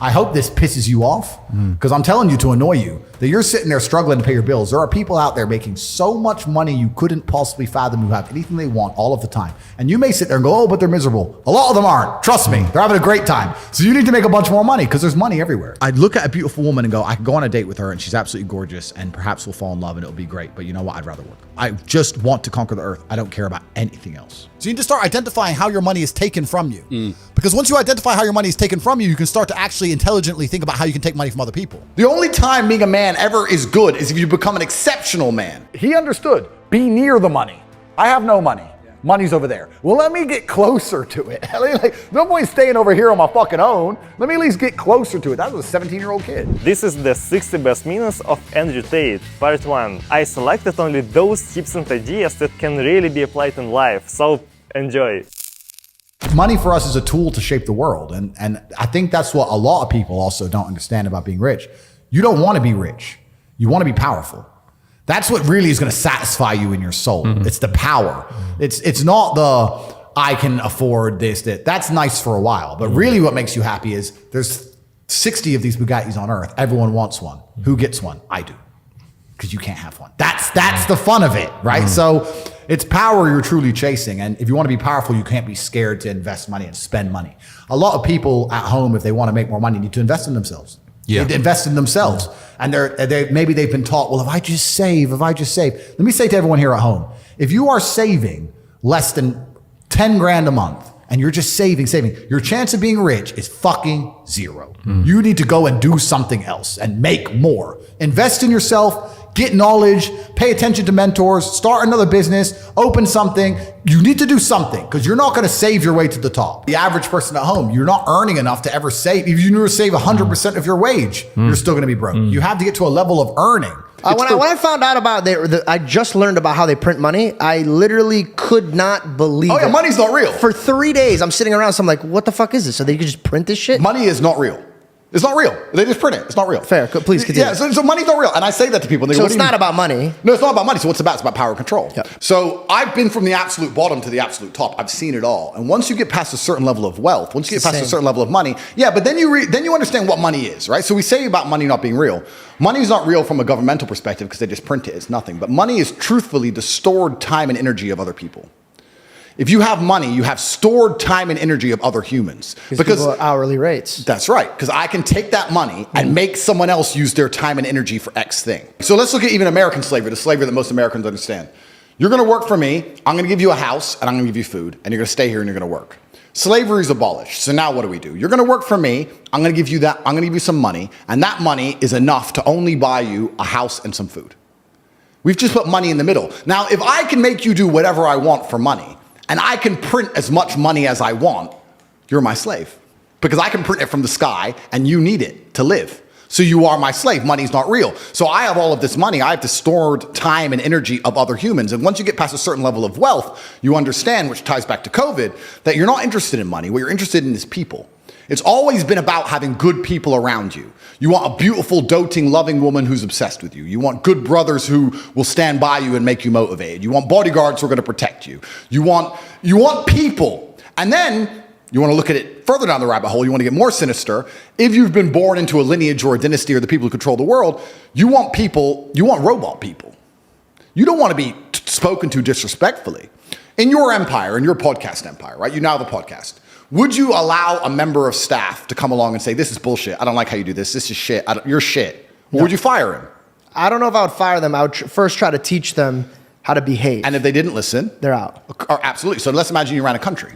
I hope this pisses you off because I'm telling you to annoy you that you're sitting there struggling to pay your bills. There are people out there making so much money you couldn't possibly fathom who have anything they want all of the time. And you may sit there and go, oh, but they're miserable. A lot of them aren't. Trust me. They're having a great time. So you need to make a bunch more money because there's money everywhere. I'd look at a beautiful woman and go, I can go on a date with her and she's absolutely gorgeous and perhaps we'll fall in love and it'll be great. But you know what? I'd rather work. I just want to conquer the earth. I don't care about anything else. So you need to start identifying how your money is taken from you. Because once you identify how your money is taken from you, you can start to actually intelligently think about how you can take money from other people. The only time being a man ever is good is if you become an exceptional man. He understood. Be near the money. I have no money. Money's over there. Well, let me get closer to it. Like, no point staying over here on my fucking own. Let me at least get closer to it. That was a 17-year-old kid. This is the 60 best meanings of Andrew Tate, part 1. I selected only those tips and ideas that can really be applied in life, so enjoy. Money for us is a tool to shape the world. And I think that's what a lot of people also don't understand about being rich. You don't want to be rich. You want to be powerful. That's what really is going to satisfy you in your soul. It's the power. It's not the, I can afford this, that. That's nice for a while. But really what makes you happy is there's 60 of these Bugattis on earth. Everyone wants one. Who gets one? I do. Because you can't have one. That's the fun of it, right? So it's power you're truly chasing. And if you want to be powerful, you can't be scared to invest money and spend money. A lot of people at home, if they want to make more money, need to invest in themselves. Yeah. They invest in themselves. And maybe they've been taught, well, if I just save. Let me say to everyone here at home, if you are saving less than 10 grand a month and you're just saving, your chance of being rich is fucking zero. You need to go and do something else and make more. Invest in yourself. Get knowledge, pay attention to mentors, start another business, open something. You need to do something because you're not going to save your way to the top. The average person at home, you're not earning enough to ever save. If you never save 100% of your wage, you're still going to be broke. You have to get to a level of earning. When I found out about I just learned about how they print money. I literally could not believe it. Money's not real. For 3 days, I'm sitting around, so I'm like, what the fuck is this? So they could just print this shit? Money is not real. It's not real. They just print it. It's not real. Fair. Please continue. Yeah, so money's not real. And I say that to people. So it's not about money. No, it's not about money. So what's it about? It's about power and control. Yep. So I've been from the absolute bottom to the absolute top. I've seen it all. And once you get past a certain level of wealth, once you get past a certain level of money, but then you understand what money is, right? So we say about money not being real. Money is not real from a governmental perspective because they just print it. It's nothing. But money is truthfully the stored time and energy of other people. If you have money, you have stored time and energy of other humans. Because people are hourly rates. That's right. Because I can take that money and make someone else use their time and energy for X thing. So let's look at even American slavery, the slavery that most Americans understand. You're going to work for me. I'm going to give you a house and I'm going to give you food and you're going to stay here and you're going to work. Slavery is abolished. So now what do? You're going to work for me. I'm going to give you that. I'm going to give you some money. And that money is enough to only buy you a house and some food. We've just put money in the middle. Now, if I can make you do whatever I want for money, and I can print as much money as I want, you're my slave. Because I can print it from the sky and you need it to live. So you are my slave. Money's not real. So I have all of this money. I have the stored time and energy of other humans. And once you get past a certain level of wealth, you understand, which ties back to COVID, that you're not interested in money. What you're interested in is people. It's always been about having good people around you. You want a beautiful, doting, loving woman who's obsessed with you. You want good brothers who will stand by you and make you motivated. You want bodyguards who are going to protect you. You want people. And then you want to look at it further down the rabbit hole. You want to get more sinister. If you've been born into a lineage or a dynasty or the people who control the world, you want people, you want robot people. You don't want to be spoken to disrespectfully. In your empire, in your podcast empire, right? You now have a podcast. Would you allow a member of staff to come along and say, this is bullshit. I don't like how you do this. This is shit. You're shit. Or would you fire him? I don't know if I would fire them. I would first try to teach them how to behave. And if they didn't listen? They're out. Absolutely. So let's imagine you ran a country.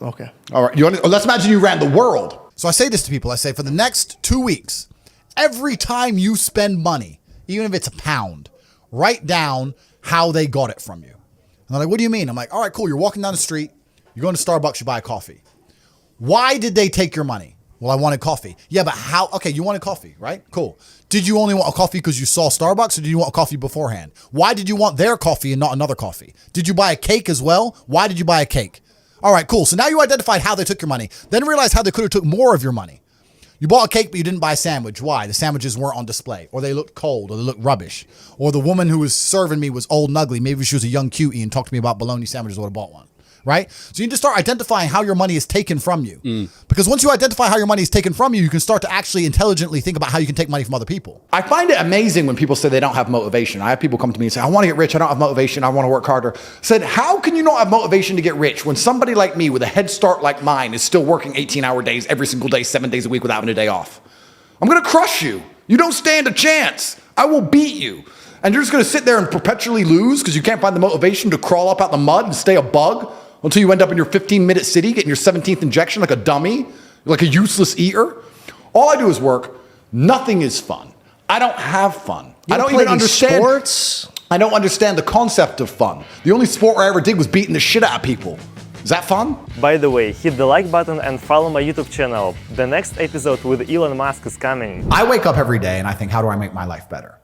Okay. All right. Let's imagine you ran the world. So I say this to people. I say, for the next 2 weeks, every time you spend money, even if it's a pound, write down how they got it from you. And they're like, what do you mean? I'm like, all right, cool. You're walking down the street. You're going to Starbucks, you buy a coffee. Why did they take your money? Well, I wanted coffee. Yeah, but how? Okay, you wanted coffee, right? Cool. Did you only want a coffee because you saw Starbucks, or did you want a coffee beforehand? Why did you want their coffee and not another coffee? Did you buy a cake as well? Why did you buy a cake? All right, cool. So now you identified how they took your money. Then realize how they could have took more of your money. You bought a cake, but you didn't buy a sandwich. Why? The sandwiches weren't on display, or they looked cold, or they looked rubbish. Or the woman who was serving me was old and ugly. Maybe she was a young cutie and talked to me about bologna sandwiches, I would have bought one. right? So you need to start identifying how your money is taken from you. Because once you identify how your money is taken from you, you can start to actually intelligently think about how you can take money from other people. I find it amazing when people say they don't have motivation. I have people come to me and say, I want to get rich. I don't have motivation. I want to work harder. I said, how can you not have motivation to get rich when somebody like me with a head start like mine is still working 18-hour days every single day, 7 days a week without having a day off? I'm going to crush you. You don't stand a chance. I will beat you. And you're just going to sit there and perpetually lose because you can't find the motivation to crawl up out the mud and stay a bug until you end up in your 15-minute city getting your 17th injection like a dummy, like a useless eater. All I do is work. Nothing is fun. I don't have fun. I don't even understand sports. I don't understand the concept of fun. The only sport I ever did was beating the shit out of people. Is that fun? By the way, hit the like button and follow my YouTube channel. The next episode with Elon Musk is coming. I wake up every day and I think, how do I make my life better?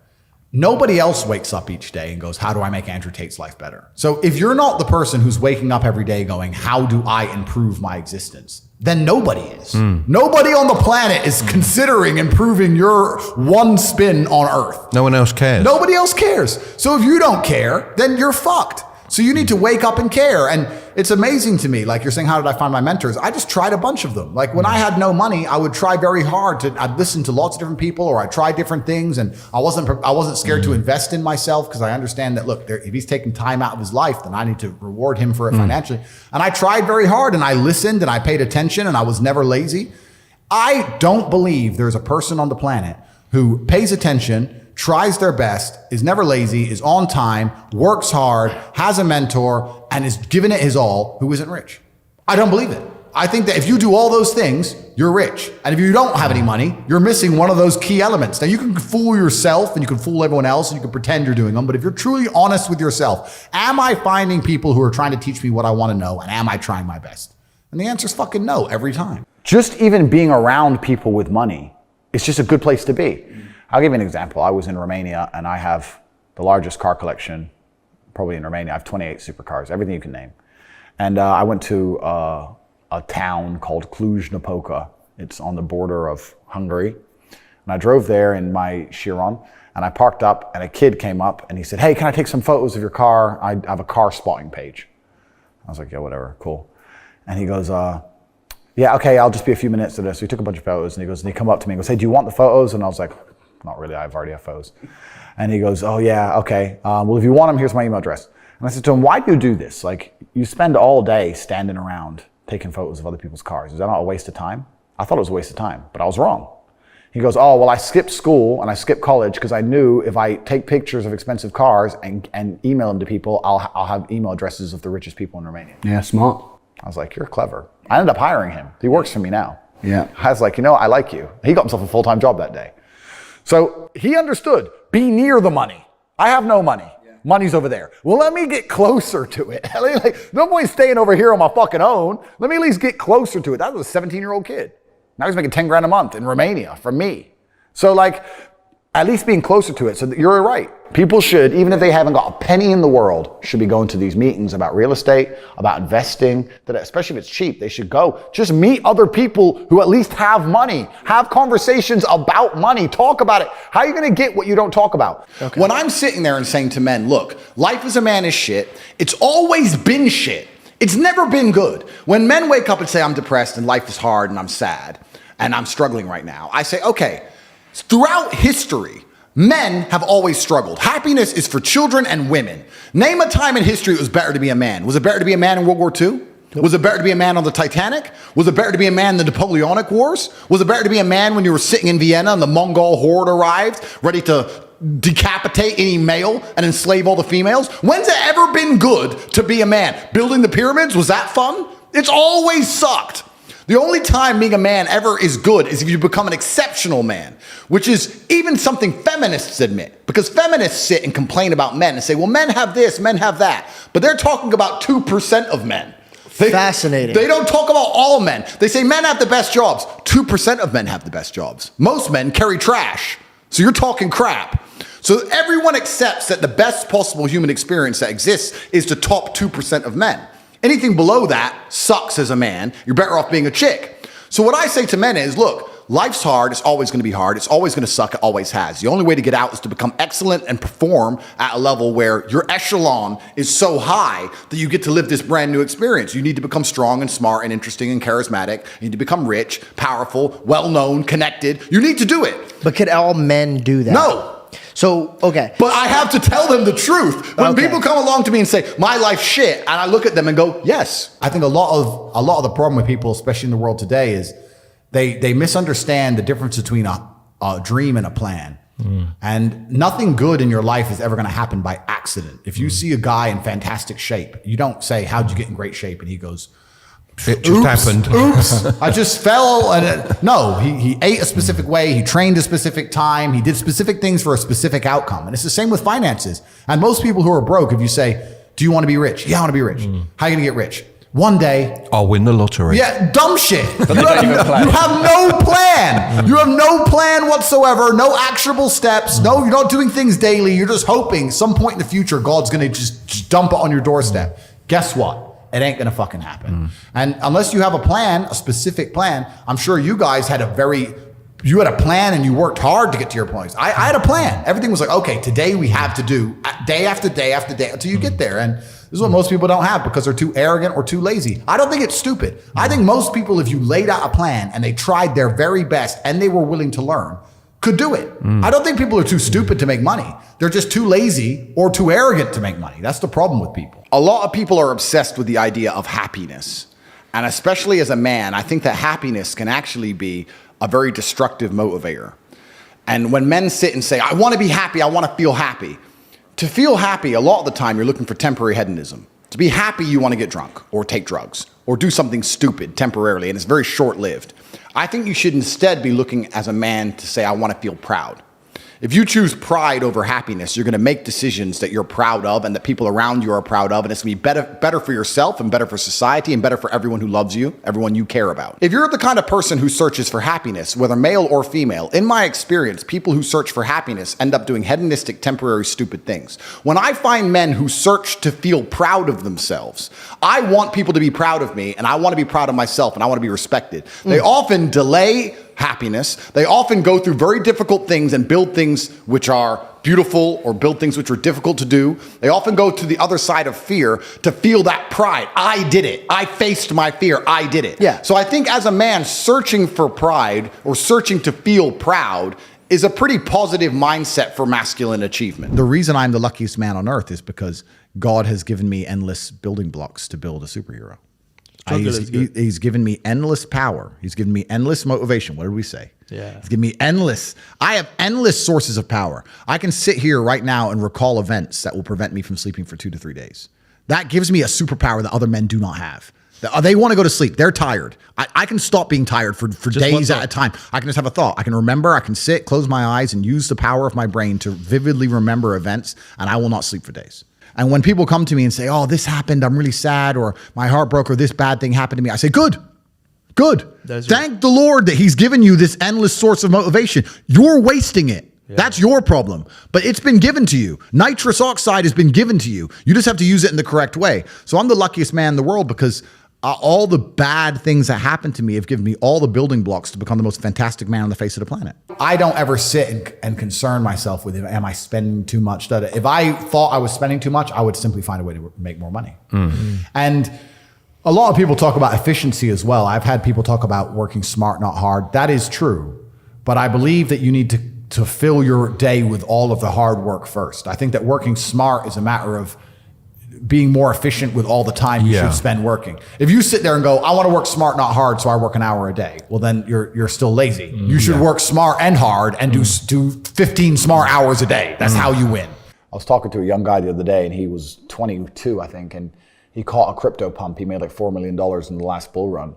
Nobody else wakes up each day and goes, how do I make Andrew Tate's life better? So if you're not the person who's waking up every day going, how do I improve my existence? Then nobody is. Nobody on the planet is considering improving your one spin on Earth. No one else cares. Nobody else cares. So if you don't care, then you're fucked. So you need to wake up and care. And it's amazing to me, like you're saying, how did I find my mentors? I just tried a bunch of them. Like when I had no money, I would try very hard I'd listen to lots of different people, or I'd try different things. And I wasn't scared to invest in myself because I understand that, look, if he's taking time out of his life, then I need to reward him for it financially. And I tried very hard and I listened and I paid attention and I was never lazy. I don't believe there's a person on the planet who pays attention, tries their best, is never lazy, is on time, works hard, has a mentor, and is giving it his all, who isn't rich. I don't believe it. I think that if you do all those things, you're rich. And if you don't have any money, you're missing one of those key elements. Now, you can fool yourself and you can fool everyone else and you can pretend you're doing them, but if you're truly honest with yourself, am I finding people who are trying to teach me what I want to know, and am I trying my best? And the answer is fucking no every time. Just even being around people with money, it's just a good place to be. I'll give you an example. I was in Romania and I have the largest car collection probably in Romania. I have 28 supercars, everything you can name. And I went to a town called Cluj-Napoca. It's on the border of Hungary. And I drove there in my Chiron and I parked up and a kid came up and he said, hey, can I take some photos of your car? I have a car spotting page. I was like, yeah, whatever, cool. And he goes, yeah, okay, I'll just be a few minutes to this. So he took a bunch of photos and he come up to me and goes, hey, do you want the photos? And I was like, not really, I've already have photos. And he goes, oh yeah, okay. Well, if you want them, here's my email address. And I said to him, why do you do this? Like, you spend all day standing around taking photos of other people's cars. Is that not a waste of time? I thought it was a waste of time, but I was wrong. He goes, oh, well, I skipped school and I skipped college because I knew if I take pictures of expensive cars and email them to people, I'll have email addresses of the richest people in Romania. Yeah, smart. I was like, you're clever. I ended up hiring him. He works for me now. Yeah. I was like, I like you. He got himself a full-time job that day. So he understood, be near the money. I have no money. Yeah. Money's over there. Well, let me get closer to it. Like, no point staying over here on my fucking own. Let me at least get closer to it. That was a 17-year-old kid. Now he's making 10 grand a month in Romania from me. So like, at least being closer to it. So that you're right. People should, even if they haven't got a penny in the world, should be going to these meetings about real estate, about investing, that especially if it's cheap, they should go. Just meet other people who at least have money. Have conversations about money. Talk about it. How are you going to get what you don't talk about? Okay. When I'm sitting there and saying to men, look, life as a man is shit. It's always been shit. It's never been good. When men wake up and say, I'm depressed and life is hard and I'm sad and I'm struggling right now, I say, okay, throughout history, men have always struggled. Happiness is for children and women. Name a time in history it was better to be a man. Was it better to be a man in World War II? Nope. Was it better to be a man on the Titanic? Was it better to be a man in the Napoleonic Wars? Was it better to be a man when you were sitting in Vienna and the Mongol horde arrived, ready to decapitate any male and enslave all the females? When's it ever been good to be a man? Building the pyramids, was that fun? It's always sucked. The only time being a man ever is good is if you become an exceptional man, which is even something feminists admit. Because feminists sit and complain about men and say, well, men have this, men have that. But they're talking about 2% of men. Fascinating. They don't talk about all men. They say men have the best jobs. 2% of men have the best jobs. Most men carry trash. So you're talking crap. So everyone accepts that the best possible human experience that exists is the top 2% of men. Anything below that sucks as a man. You're better off being a chick. So what I say to men is, look, life's hard. It's always going to be hard. It's always going to suck. It always has. The only way to get out is to become excellent and perform at a level where your echelon is so high that you get to live this brand new experience. You need to become strong and smart and interesting and charismatic. You need to become rich, powerful, well-known, connected. You need to do it. But could all men do that? No. So, okay. But I have to tell them the truth. When Okay. people come along to me and say, my life's shit, and I look at them and go, yes. I think a lot of the problem with people, especially in the world today, is they misunderstand the difference between a dream and a plan. And nothing good in your life is ever going to happen by accident. If you see a guy in fantastic shape, you don't say, how'd you get in great shape? And he goes, It just happened. Oops, I just fell. No, he ate a specific way. He trained a specific time. He did specific things for a specific outcome. And it's the same with finances. And most people who are broke, if you say, do you want to be rich? Yeah, I want to be rich. How are you going to get rich? One day. I'll win the lottery. Yeah, dumb shit. You have no plan. You have no plan whatsoever. No actionable steps. No, you're not doing things daily. You're just hoping some point in the future, God's going to just dump it on your doorstep. Guess what? It ain't gonna fucking happen. And unless you have a plan, a specific plan, I'm sure you guys had you had a plan and you worked hard to get to your points. I had a plan. Everything was like, okay, today we have to do day after day after day until you get there. And this is what most people don't have because they're too arrogant or too lazy. I don't think it's stupid. I think most people, if you laid out a plan and they tried their very best and they were willing to learn, could do it. I don't think people are too stupid to make money. They're just too lazy or too arrogant to make money. That's the problem with people. A lot of people are obsessed with the idea of happiness. And especially as a man, I think that happiness can actually be a very destructive motivator. And when men sit and say, I want to be happy, I want to feel happy. To feel happy, a lot of the time, you're looking for temporary hedonism. To be happy, you want to get drunk or take drugs or do something stupid temporarily, and it's very short-lived. I think you should instead be looking as a man to say, I want to feel proud. If you choose pride over happiness, you're going to make decisions that you're proud of and that people around you are proud of, and it's going to be better for yourself and better for society and better for everyone who loves you, everyone you care about. If you're the kind of person who searches for happiness, whether male or female, in my experience, people who search for happiness end up doing hedonistic, temporary, stupid things. When I find men who search to feel proud of themselves, I want people to be proud of me, and I want to be proud of myself, and I want to be respected. They often delay happiness. They often go through very difficult things and build things which are beautiful or build things which are difficult to do. They often go to the other side of fear to feel that pride. I did it. I faced my fear. I did it. Yeah. So I think as a man, searching for pride or searching to feel proud is a pretty positive mindset for masculine achievement. The reason I'm the luckiest man on earth is because God has given me endless building blocks to build a superhero. He's given me endless power. He's given me endless motivation. What did we say? Yeah. He's given me I have endless sources of power. I can sit here right now and recall events that will prevent me from sleeping for 2 to 3 days. That gives me a superpower that other men do not have. They want to go to sleep. They're tired. I can stop being tired for days at a time. I can just have a thought. I can remember. I can sit, close my eyes, and use the power of my brain to vividly remember events, and I will not sleep for days. And when people come to me and say, oh, this happened, I'm really sad, or my heart broke, or this bad thing happened to me, I say, good. Thank the Lord that he's given you this endless source of motivation. You're wasting it. Yeah. That's your problem. But it's been given to you. Nitrous oxide has been given to you. You just have to use it in the correct way. So I'm the luckiest man in the world because all the bad things that happened to me have given me all the building blocks to become the most fantastic man on the face of the planet. I don't ever sit and concern myself with, am I spending too much? If I thought I was spending too much, I would simply find a way to make more money. And a lot of people talk about efficiency as well. I've had people talk about working smart, not hard. That is true. But I believe that you need to fill your day with all of the hard work first. I think that working smart is a matter of being more efficient with all the time you should spend working. If you sit there and go, I want to work smart, not hard, so I work an hour a day, well, then you're still lazy. You should work smart and hard and do 15 smart hours a day. That's how you win. I was talking to a young guy the other day, and he was 22, I think, and he caught a crypto pump. He made like $4 million in the last bull run,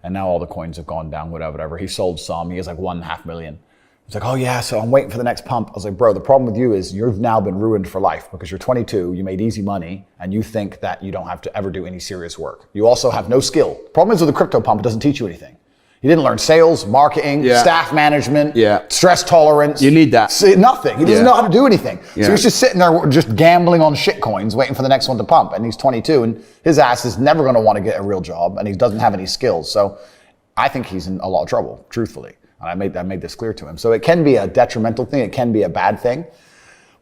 and now all the coins have gone down, whatever. He sold some. He has like 1.5 million. He's like, oh yeah, so I'm waiting for the next pump. I was like, bro, the problem with you is you've now been ruined for life because you're 22, you made easy money, and you think that you don't have to ever do any serious work. You also have no skill. The problem is with the crypto pump, it doesn't teach you anything. You didn't learn sales, marketing, staff management, stress tolerance. You need that. Nothing. He doesn't know how to do anything. So he's just sitting there just gambling on shit coins, waiting for the next one to pump. And he's 22, and his ass is never going to want to get a real job, and he doesn't have any skills. So I think he's in a lot of trouble, truthfully. And I made this clear to him. So it can be a detrimental thing. It can be a bad thing.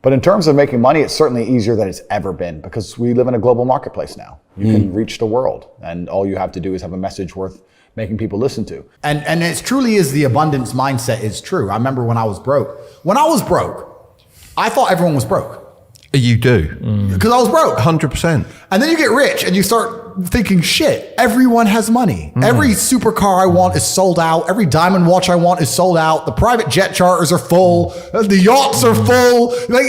But in terms of making money, it's certainly easier than it's ever been because we live in a global marketplace now. You can reach the world, and all you have to do is have a message worth making people listen to. And it truly is the abundance mindset is true. I remember when I was broke. When I was broke, I thought everyone was broke. You do. Because I was broke. 100%. And then you get rich and you start thinking, shit, everyone has money. Every supercar I want is sold out. Every diamond watch I want is sold out. The private jet charters are full. The yachts are full. Like,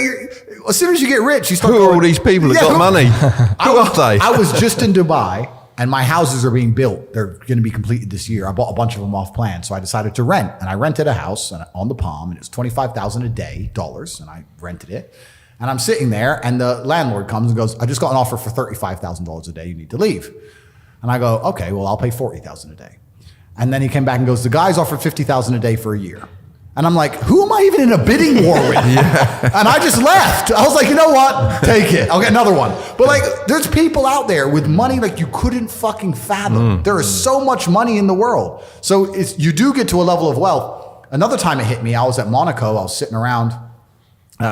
as soon as you get rich, you start Who are going, all these people that got money? Who are they? I was just in Dubai and my houses are being built. They're going to be completed this year. I bought a bunch of them off plan. So I decided to rent. And I rented a house on the Palm, and it was $25,000 a day, dollars. And I rented it. And I'm sitting there, and the landlord comes and goes, I just got an offer for $35,000 a day. You need to leave. And I go, okay, well, I'll pay $40,000 a day. And then he came back and goes, the guy's offered $50,000 a day for a year. And I'm like, who am I even in a bidding war with? And I just left. I was like, you know what? Take it. I'll get another one. But like, there's people out there with money like you couldn't fucking fathom. There is so much money in the world. So you do get to a level of wealth. Another time it hit me, I was at Monaco. I was sitting around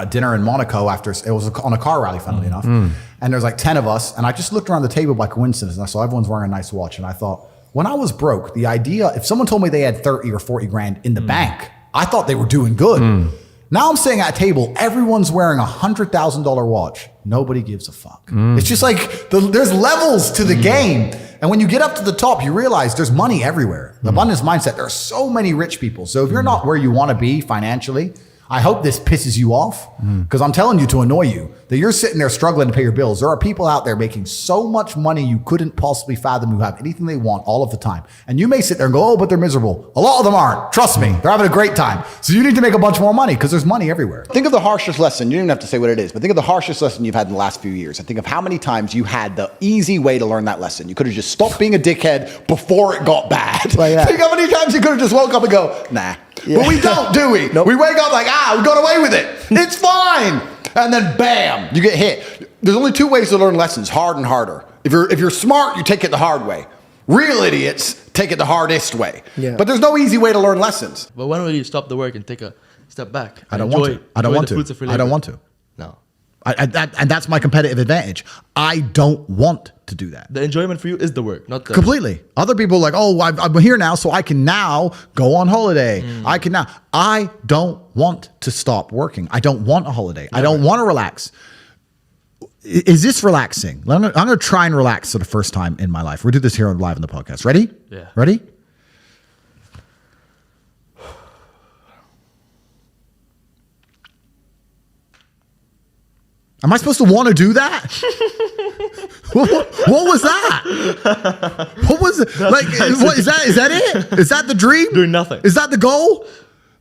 dinner in Monaco after, it was on a car rally, funnily enough. And there's like 10 of us. And I just looked around the table by coincidence and I saw everyone's wearing a nice watch. And I thought, when I was broke, the idea, if someone told me they had 30 or 40 grand in the bank, I thought they were doing good. Now I'm sitting at a table, everyone's wearing a $100,000 watch. Nobody gives a fuck. It's just like, there's levels to the game. And when you get up to the top, you realize there's money everywhere. The abundance mindset, there are so many rich people. So if you're not where you want to be financially, I hope this pisses you off because I'm telling you to annoy you that you're sitting there struggling to pay your bills. There are people out there making so much money you couldn't possibly fathom who have anything they want all of the time. And you may sit there and go, oh, but they're miserable. A lot of them aren't. Trust me. They're having a great time. So you need to make a bunch more money because there's money everywhere. Think of the harshest lesson. You don't even have to say what it is, but think of the harshest lesson you've had in the last few years. And think of how many times you had the easy way to learn that lesson. You could have just stopped being a dickhead before it got bad. Like that. Think how many times you could have just woke up and go, nah. Yeah. But we don't, do we? Nope. We wake up like, we got away with it. It's fine. And then bam, you get hit. There's only two ways to learn lessons, hard and harder. If you're smart, you take it the hard way. Real idiots take it the hardest way. Yeah. But there's no easy way to learn lessons. But when will you stop the work and take a step back? I don't want to. I don't want to. I don't want to. No. And that's my competitive advantage. I don't want to do that. The enjoyment for you is the work, not the... Completely. Other people are like, oh, I'm here now, so I can now go on holiday. I don't want to stop working. I don't want a holiday. I don't want to relax. Is this relaxing? I'm going to try and relax for the first time in my life. We'll do this here live on the podcast. Ready? Yeah. Ready? Am I supposed to want to do that? what was that? What was it? Like, what is that? Is that it? Is that the dream? Doing nothing. Is that the goal?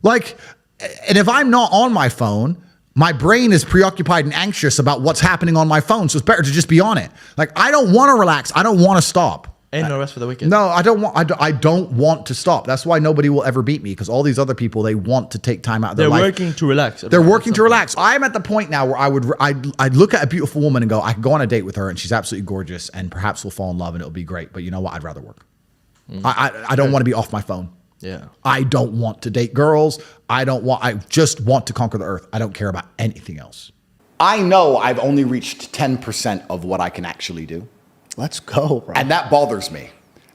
Like, and if I'm not on my phone, my brain is preoccupied and anxious about what's happening on my phone. So it's better to just be on it. Like, I don't want to relax. I don't want to stop. Ain't no rest for the wicked. No, I don't want. I don't want to stop. That's why nobody will ever beat me because all these other people, they want to take time out of their life. They're working to relax. They're working to relax. I'm at the point now where I'd look at a beautiful woman and go, I can go on a date with her and she's absolutely gorgeous and perhaps we'll fall in love and it'll be great. But you know what? I'd rather work. I don't want to be off my phone. Yeah. I don't want to date girls. I just want to conquer the earth. I don't care about anything else. I know I've only reached 10% of what I can actually do. Let's go, bro. And that bothers me.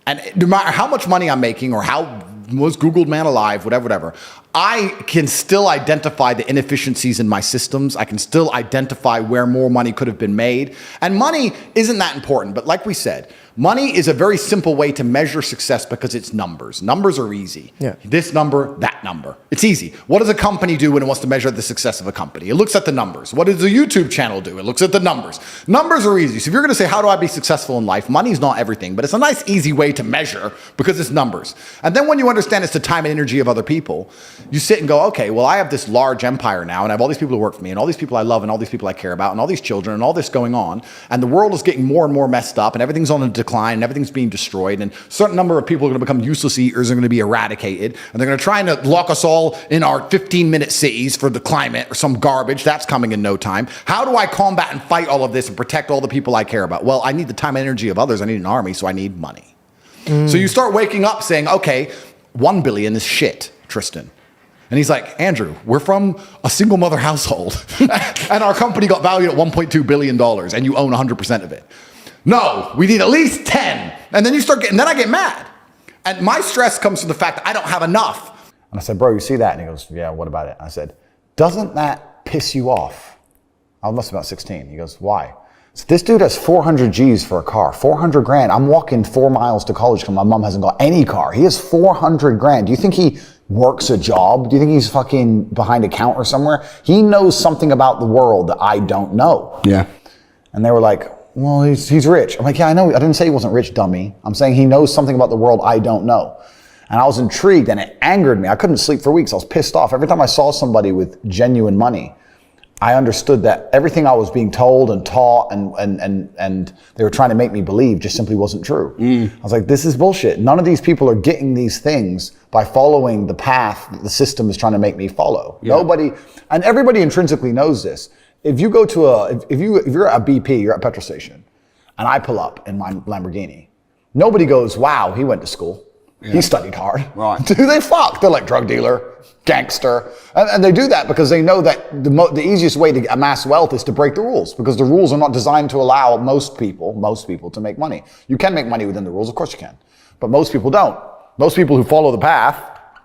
And no matter how much money I'm making or how most Googled man alive, whatever, I can still identify the inefficiencies in my systems. I can still identify where more money could have been made. And money isn't that important. But like we said, money is a very simple way to measure success because it's numbers. Numbers are easy. Yeah. This number, that number. It's easy. What does a company do when it wants to measure the success of a company? It looks at the numbers. What does a YouTube channel do? It looks at the numbers. Numbers are easy. So if you're going to say, how do I be successful in life? Money is not everything, but it's a nice, easy way to measure because it's numbers. And then when you understand it's the time and energy of other people, you sit and go, okay, well, I have this large empire now, and I have all these people who work for me, and all these people I love, and all these people I care about, and all these children, and all this going on, and the world is getting more and more messed up, and everything's on a decline, and everything's being destroyed, and a certain number of people are going to become useless eaters, are going to be eradicated, and they're going to try and lock us all in our 15-minute cities for the climate or some garbage. That's coming in no time. How do I combat and fight all of this and protect all the people I care about? Well, I need the time and energy of others. I need an army, so I need money. So you start waking up saying, okay, 1 billion is shit. Tristan. And he's like, Andrew, we're from a single mother household and our company got valued at $1.2 billion and you own 100% of it. No, we need at least 10. And then then I get mad. And my stress comes from the fact that I don't have enough. And I said, bro, you see that? And he goes, yeah, what about it? I said, doesn't that piss you off? I must be about 16. He goes, why? So this dude has 400 G's for a car, 400 grand. I'm walking 4 miles to college because my mom hasn't got any car. He has 400 grand. Do you think he works a job? Do you think he's fucking behind a counter somewhere? He knows something about the world that I don't know. Yeah. And they were like, well, he's rich. I'm like, yeah, I know. I didn't say he wasn't rich, dummy. I'm saying he knows something about the world I don't know. And I was intrigued and it angered me. I couldn't sleep for weeks. I was pissed off. Every time I saw somebody with genuine money, I understood that everything I was being told and taught and they were trying to make me believe just simply wasn't true. I was like, this is bullshit. None of these people are getting these things by following the path that the system is trying to make me follow. Yeah. Nobody, and everybody intrinsically knows this. If you go to if you're at a BP, you're at a petrol station, and I pull up in my Lamborghini, nobody goes, wow, he went to school. Yeah. He studied hard. Right. Do they fuck? They're like drug dealer, gangster. And they do that because they know that the easiest way to amass wealth is to break the rules, because the rules are not designed to allow most people to make money. You can make money within the rules, of course you can. But most people don't. Most people who follow the path,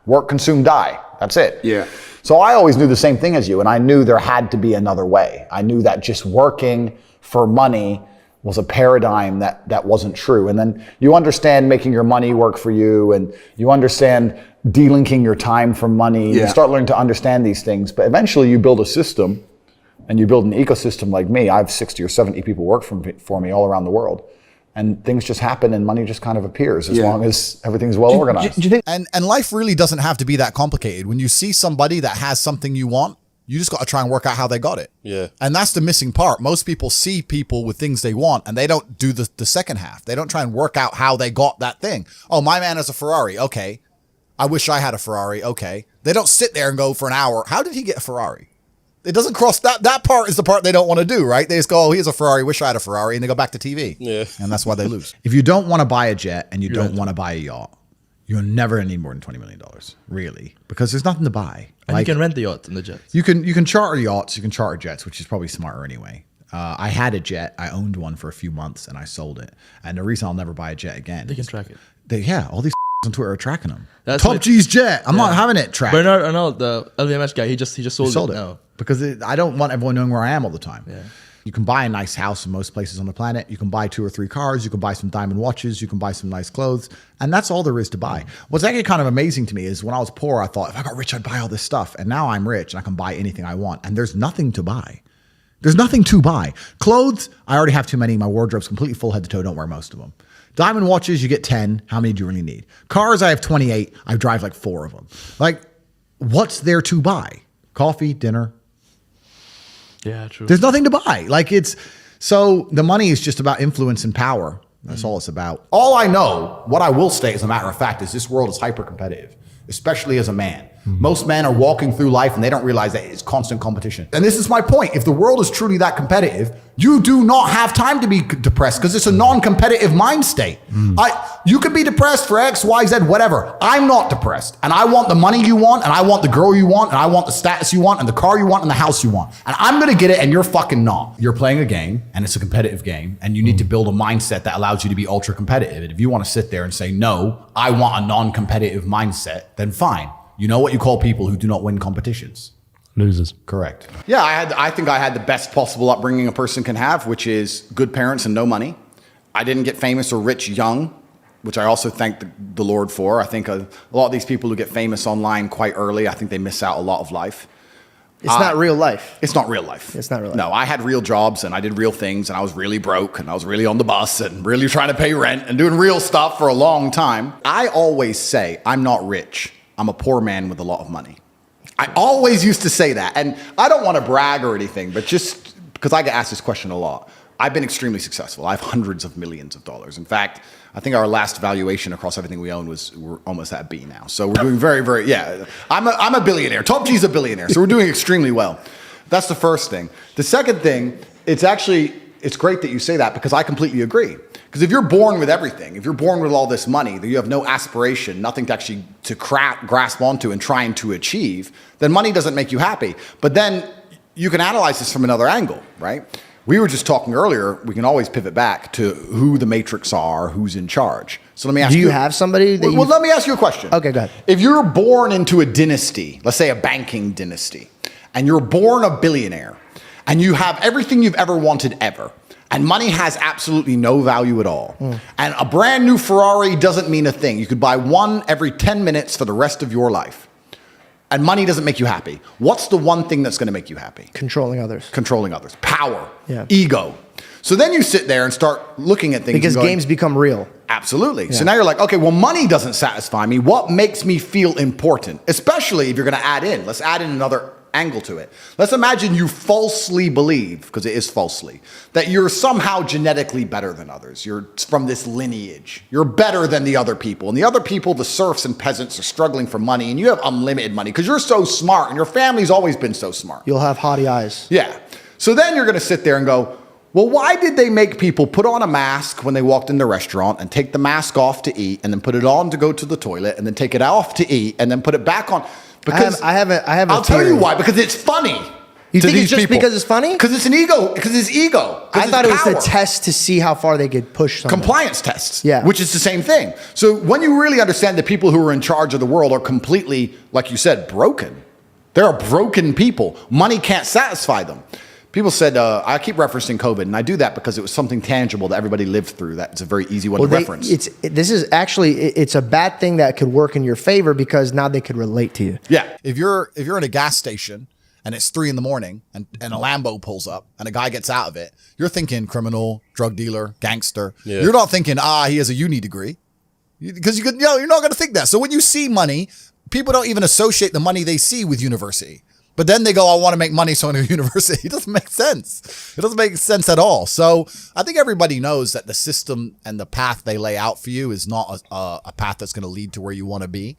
work, consume, die. That's it. Yeah. So I always knew the same thing as you, and I knew there had to be another way. I knew that just working for money was a paradigm that wasn't true. And then you understand making your money work for you, and you understand delinking your time from money. Yeah. You start learning to understand these things, but eventually you build a system and you build an ecosystem like me. I have 60 or 70 people work for me all around the world. And things just happen and money just kind of appears as long as everything's well organized. Do you think- and life really doesn't have to be that complicated. When you see somebody that has something you want, you just got to try and work out how they got it. Yeah. And that's the missing part. Most people see people with things they want and they don't do the second half. They don't try and work out how they got that thing. Oh, my man has a Ferrari. Okay. I wish I had a Ferrari. Okay. They don't sit there and go for an hour. How did he get a Ferrari? It doesn't cross that part is the part they don't want to do, right? They just go, oh, he has a Ferrari. Wish I had a Ferrari. And they go back to TV. Yeah. And that's why they lose. If you don't want to buy a jet and you don't want to buy a yacht, you're never going to need more than $20 million, really, because there's nothing to buy. And you can rent the yacht and the jets. You can charter yachts, you can charter jets, which is probably smarter anyway. I had a jet, I owned one for a few months, and I sold it. And the reason I'll never buy a jet again, They can track it. all these on Twitter are tracking them. That's Top what- G's jet. I'm not having it tracked. Bernard Arnault, the LVMH guy, he just sold it. No. Because I don't want everyone knowing where I am all the time. Yeah. You can buy a nice house in most places on the planet. You can buy 2 or 3 cars. You can buy some diamond watches. You can buy some nice clothes. And that's all there is to buy. What's actually kind of amazing to me is when I was poor, I thought, if I got rich, I'd buy all this stuff. And now I'm rich and I can buy anything I want. And there's nothing to buy. There's nothing to buy. Clothes, I already have too many. My wardrobe's completely full head to toe. Don't wear most of them. Diamond watches, you get 10. How many do you really need? Cars, I have 28. I drive like 4 of them. Like, what's there to buy? Coffee, dinner. Yeah, true. There's nothing to buy. So the money is just about influence and power. That's all it's about. All I know, what I will say as a matter of fact, is this world is hyper competitive, especially as a man. Most men are walking through life and they don't realize that it's constant competition. And this is my point. If the world is truly that competitive, you do not have time to be depressed because it's a non-competitive mind state. You could be depressed for X, Y, Z, whatever. I'm not depressed. And I want the money you want, and I want the girl you want, and I want the status you want, and the car you want, and the house you want. And I'm going to get it, and you're fucking not. You're playing a game, and it's a competitive game, and you need to build a mindset that allows you to be ultra competitive. And if you want to sit there and say, no, I want a non-competitive mindset, then fine. You know what you call people who do not win competitions? Losers. Correct. Yeah, I think I had the best possible upbringing a person can have, which is good parents and no money. I didn't get famous or rich young, which I also thank the Lord for. I think a lot of these people who get famous online quite early, I think they miss out a lot of life. It's not real life. It's not real life. It's not real life. No, I had real jobs and I did real things and I was really broke and I was really on the bus and really trying to pay rent and doing real stuff for a long time. I always say I'm not rich. I'm a poor man with a lot of money. I always used to say that. And I don't want to brag or anything, but just because I get asked this question a lot. I've been extremely successful. I have hundreds of millions of dollars. In fact, I think our last valuation across everything we own we're almost at B now. So we're doing very, very, yeah. I'm a billionaire. Top G's a billionaire. So we're doing extremely well. That's the first thing. The second thing, it's actually it's great that you say that because I completely agree. Because if you're born with everything, if you're born with all this money, that you have no aspiration, nothing to actually grasp onto and trying to achieve, then money doesn't make you happy. But then you can analyze this from another angle, right? We were just talking earlier, we can always pivot back to who the matrix are, who's in charge. So let me ask you. Do you have somebody that Well, let me ask you a question. Okay, go ahead. If you're born into a dynasty, let's say a banking dynasty, and you're born a billionaire, and you have everything you've ever wanted ever, and money has absolutely no value at all, and a brand new Ferrari doesn't mean a thing. You could buy one every 10 minutes for the rest of your life. And money doesn't make you happy. What's the one thing that's going to make you happy? Controlling others. Controlling others. Power. Yeah. Ego. So then you sit there and start looking at things. Because and going, games become real. Absolutely. Yeah. So now you're like, okay, well, money doesn't satisfy me. What makes me feel important? Especially if you're going to add in. Let's add in another angle to it. Let's imagine you falsely believe, because it is falsely, that you're somehow genetically better than others. You're from this lineage. You're better than the other people. And the other people, the serfs and peasants, are struggling for money, and you have unlimited money because you're so smart, and your family's always been so smart. You'll have haughty eyes. Yeah. So then you're going to sit there and go, well, why did they make people put on a mask when they walked in the restaurant and take the mask off to eat and then put it on to go to the toilet and then take it off to eat and then put it back on? Because I have a I'll tell theory. you why. Because it's funny. You think it's just because it's funny? Because it's an ego. Because it's ego. I thought it was power. the test to see how far they could push something. Compliance tests. Yeah. Which is the same thing. So when you really understand that people who are in charge of the world are completely, like you said, broken. They're broken people. Money can't satisfy them. People said, I keep referencing COVID, and I do that because it was something tangible that everybody lived through. That's a very easy one to reference. This is actually, it's a bad thing that could work in your favor because now they could relate to you. Yeah. If you're at a gas station and it's 3 a.m. and a Lambo pulls up and a guy gets out of it, you're thinking criminal, drug dealer, gangster. Yeah. You're not thinking, he has a uni degree. Because you're not going to think that. So when you see money, people don't even associate the money they see with university. But then they go, I want to make money, so I go to university. It doesn't make sense. It doesn't make sense at all. So I think everybody knows that the system and the path they lay out for you is not a path that's going to lead to where you want to be.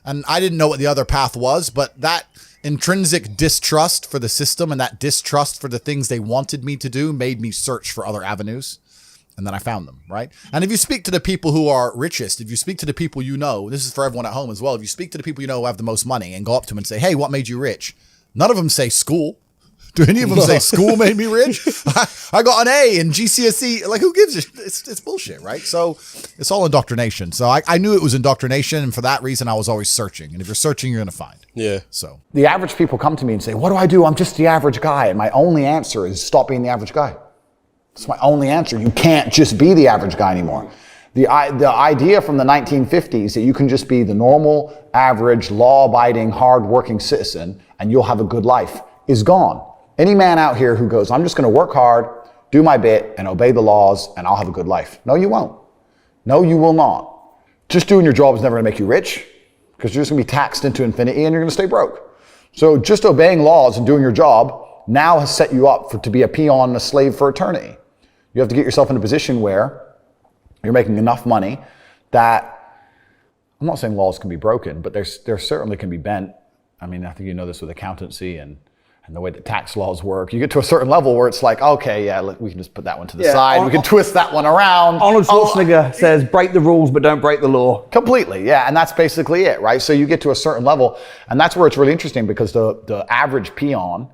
And I didn't know what the other path was, but that intrinsic distrust for the system and that distrust for the things they wanted me to do made me search for other avenues. And then I found them, right? And if you speak to the people who are richest, if you speak to the people you know, this is for everyone at home as well, if you speak to the people you know who have the most money and go up to them and say, hey, what made you rich? None of them say school. Do any of them say school made me rich? I got an A in GCSE. Like, who gives a shit? It's bullshit, right? So it's all indoctrination. So I knew it was indoctrination, and for that reason, I was always searching. And if you're searching, you're going to find. Yeah. So The average people come to me and say, what do I do? I'm just the average guy. And my only answer is stop being the average guy. That's my only answer. You can't just be the average guy anymore. The idea from the 1950s that you can just be the normal, average, law-abiding, hard-working citizen and you'll have a good life is gone. Any man out here who goes, I'm just going to work hard, do my bit, and obey the laws, and I'll have a good life. No, you won't. No, you will not. Just doing your job is never going to make you rich because you're just going to be taxed into infinity and you're going to stay broke. So just obeying laws and doing your job now has set you up to be a peon and a slave for eternity. You have to get yourself in a position where you're making enough money that, I'm not saying laws can be broken, but there certainly can be bent. I mean, I think you know this with accountancy and the way that tax laws work. You get to a certain level where it's like, okay, yeah, we can just put that one to the side. We can twist that one around. Arnold Schwarzenegger says, break the rules, but don't break the law. Completely, yeah, and that's basically it, right? So you get to a certain level, and that's where it's really interesting because the average peon,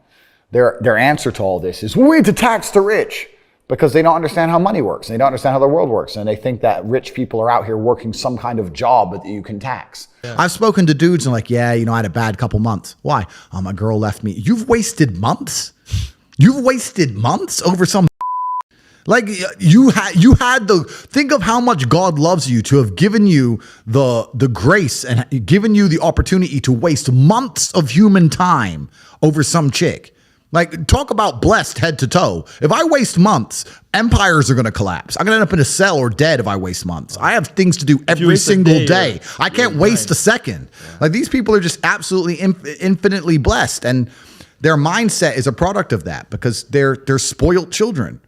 their answer to all this is, we need to tax the rich. Because they don't understand how money works. They don't understand how the world works. And they think that rich people are out here working some kind of job that you can tax. Yeah. I've spoken to dudes and like, yeah, I had a bad couple months. Why? My girl left me. You've wasted months? You've wasted months over some like you had think of how much God loves you to have given you the grace and given you the opportunity to waste months of human time over some chick. Like, talk about blessed head to toe. If I waste months, empires are going to collapse. I'm going to end up in a cell or dead if I waste months. I have things to do every single day. I can't waste a second. Yeah. Like, these people are just absolutely infinitely blessed. And their mindset is a product of that because they're spoiled children.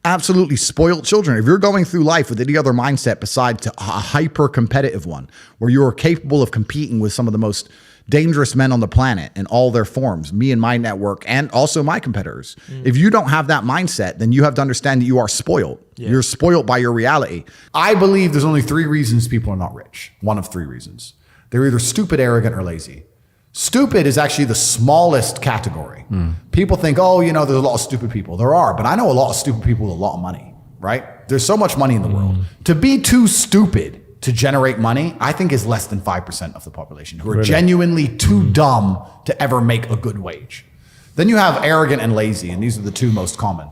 Absolutely spoiled children. If you're going through life with any other mindset besides a hyper competitive one, where you are capable of competing with some of the most dangerous men on the planet in all their forms, me and my network, and also my competitors. If you don't have that mindset, then you have to understand that you are spoiled. You're spoiled by your reality. I believe there's only 3 reasons people are not rich. One of 3 reasons. They're either stupid, arrogant, or lazy. Stupid is actually the smallest category. People think, oh, you know, there's a lot of stupid people. There are, but I know a lot of stupid people with a lot of money, right? There's so much money in the world. To be too stupid to generate money, I think is less than 5% of the population who are genuinely too dumb to ever make a good wage. Then you have arrogant and lazy, and these are the 2 most common.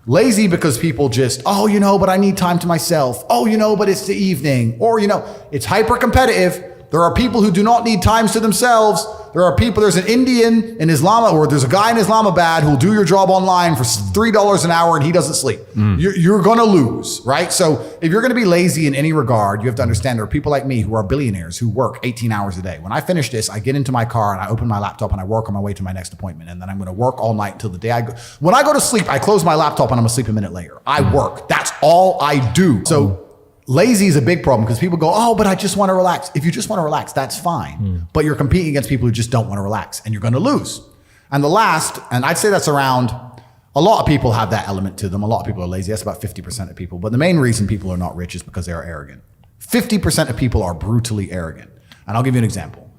Lazy because people just, oh, you know, but I need time to myself. Oh, you know, but it's the evening. Or, you know, it's hyper competitive. There are people who do not need times to themselves. There are people, there's an Indian in Islam, or there's a guy in Islamabad who'll do your job online for $3 an hour and he doesn't sleep. You're going to lose, right? So if you're going to be lazy in any regard, you have to understand there are people like me who are billionaires who work 18 hours a day. When I finish this, I get into my car and I open my laptop and I work on my way to my next appointment. And then I'm going to work all night until the day I go. When I go to sleep, I close my laptop and I'm asleep a minute later. I work. That's all I do. So lazy is a big problem because people go, oh, but I just want to relax. If you just want to relax, that's fine. But you're competing against people who just don't want to relax and you're going to lose. And the last, and I'd say that's around, a lot of people have that element to them. A lot of people are lazy. That's about 50% of people. But the main reason people are not rich is because they are arrogant. 50% of people are brutally arrogant. And I'll give you an example.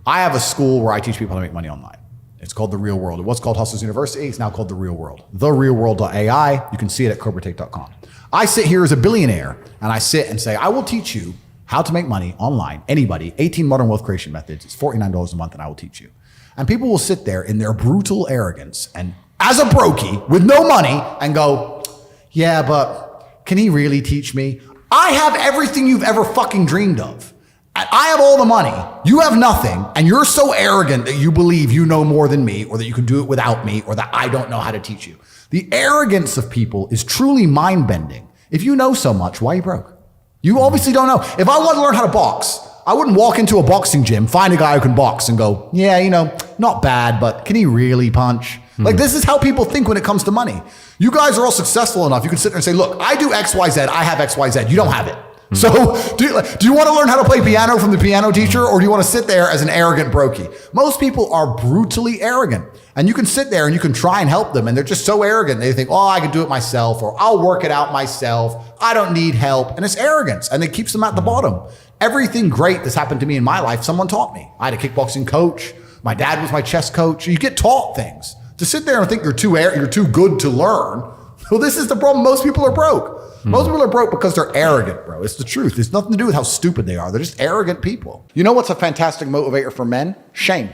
I have a school where I teach people how to make money online. It's called The Real World. It was called Hustlers University. It's now called The Real World. TheRealWorld.ai. You can see it at CobraTake.com. I sit here as a billionaire and I sit and say, I will teach you how to make money online. Anybody, 18 modern wealth creation methods. It's $49 a month and I will teach you. And people will sit there in their brutal arrogance and as a brokey with no money and go, yeah, but can he really teach me? I have everything you've ever fucking dreamed of. I have all the money. You have nothing. And you're so arrogant that you believe you know more than me or that you can do it without me or that I don't know how to teach you. The arrogance of people is truly mind-bending. If you know so much, why are you broke? You obviously don't know. If I wanted to learn how to box, I wouldn't walk into a boxing gym, find a guy who can box and go, yeah, you know, not bad, but can he really punch? Like, this is how people think when it comes to money. You guys are all successful enough. You can sit there and say, look, I do X, Y, Z. I have X, Y, Z. You don't have it. So do you want to learn how to play piano from the piano teacher, or do you want to sit there as an arrogant brokey? Most people are brutally arrogant, and you can sit there and you can try and help them, and they're just so arrogant. They think, oh, I can do it myself, or I'll work it out myself. I don't need help. And it's arrogance, and it keeps them at the bottom. Everything great that's happened to me in my life, someone taught me. I had a kickboxing coach. My dad was my chess coach. You get taught things. To sit there and think you're too good to learn, well, this is the problem. Most people are broke. Most people are broke because they're arrogant, bro. It's the truth. It's nothing to do with how stupid they are. They're just arrogant people. You know what's a fantastic motivator for men? Shame.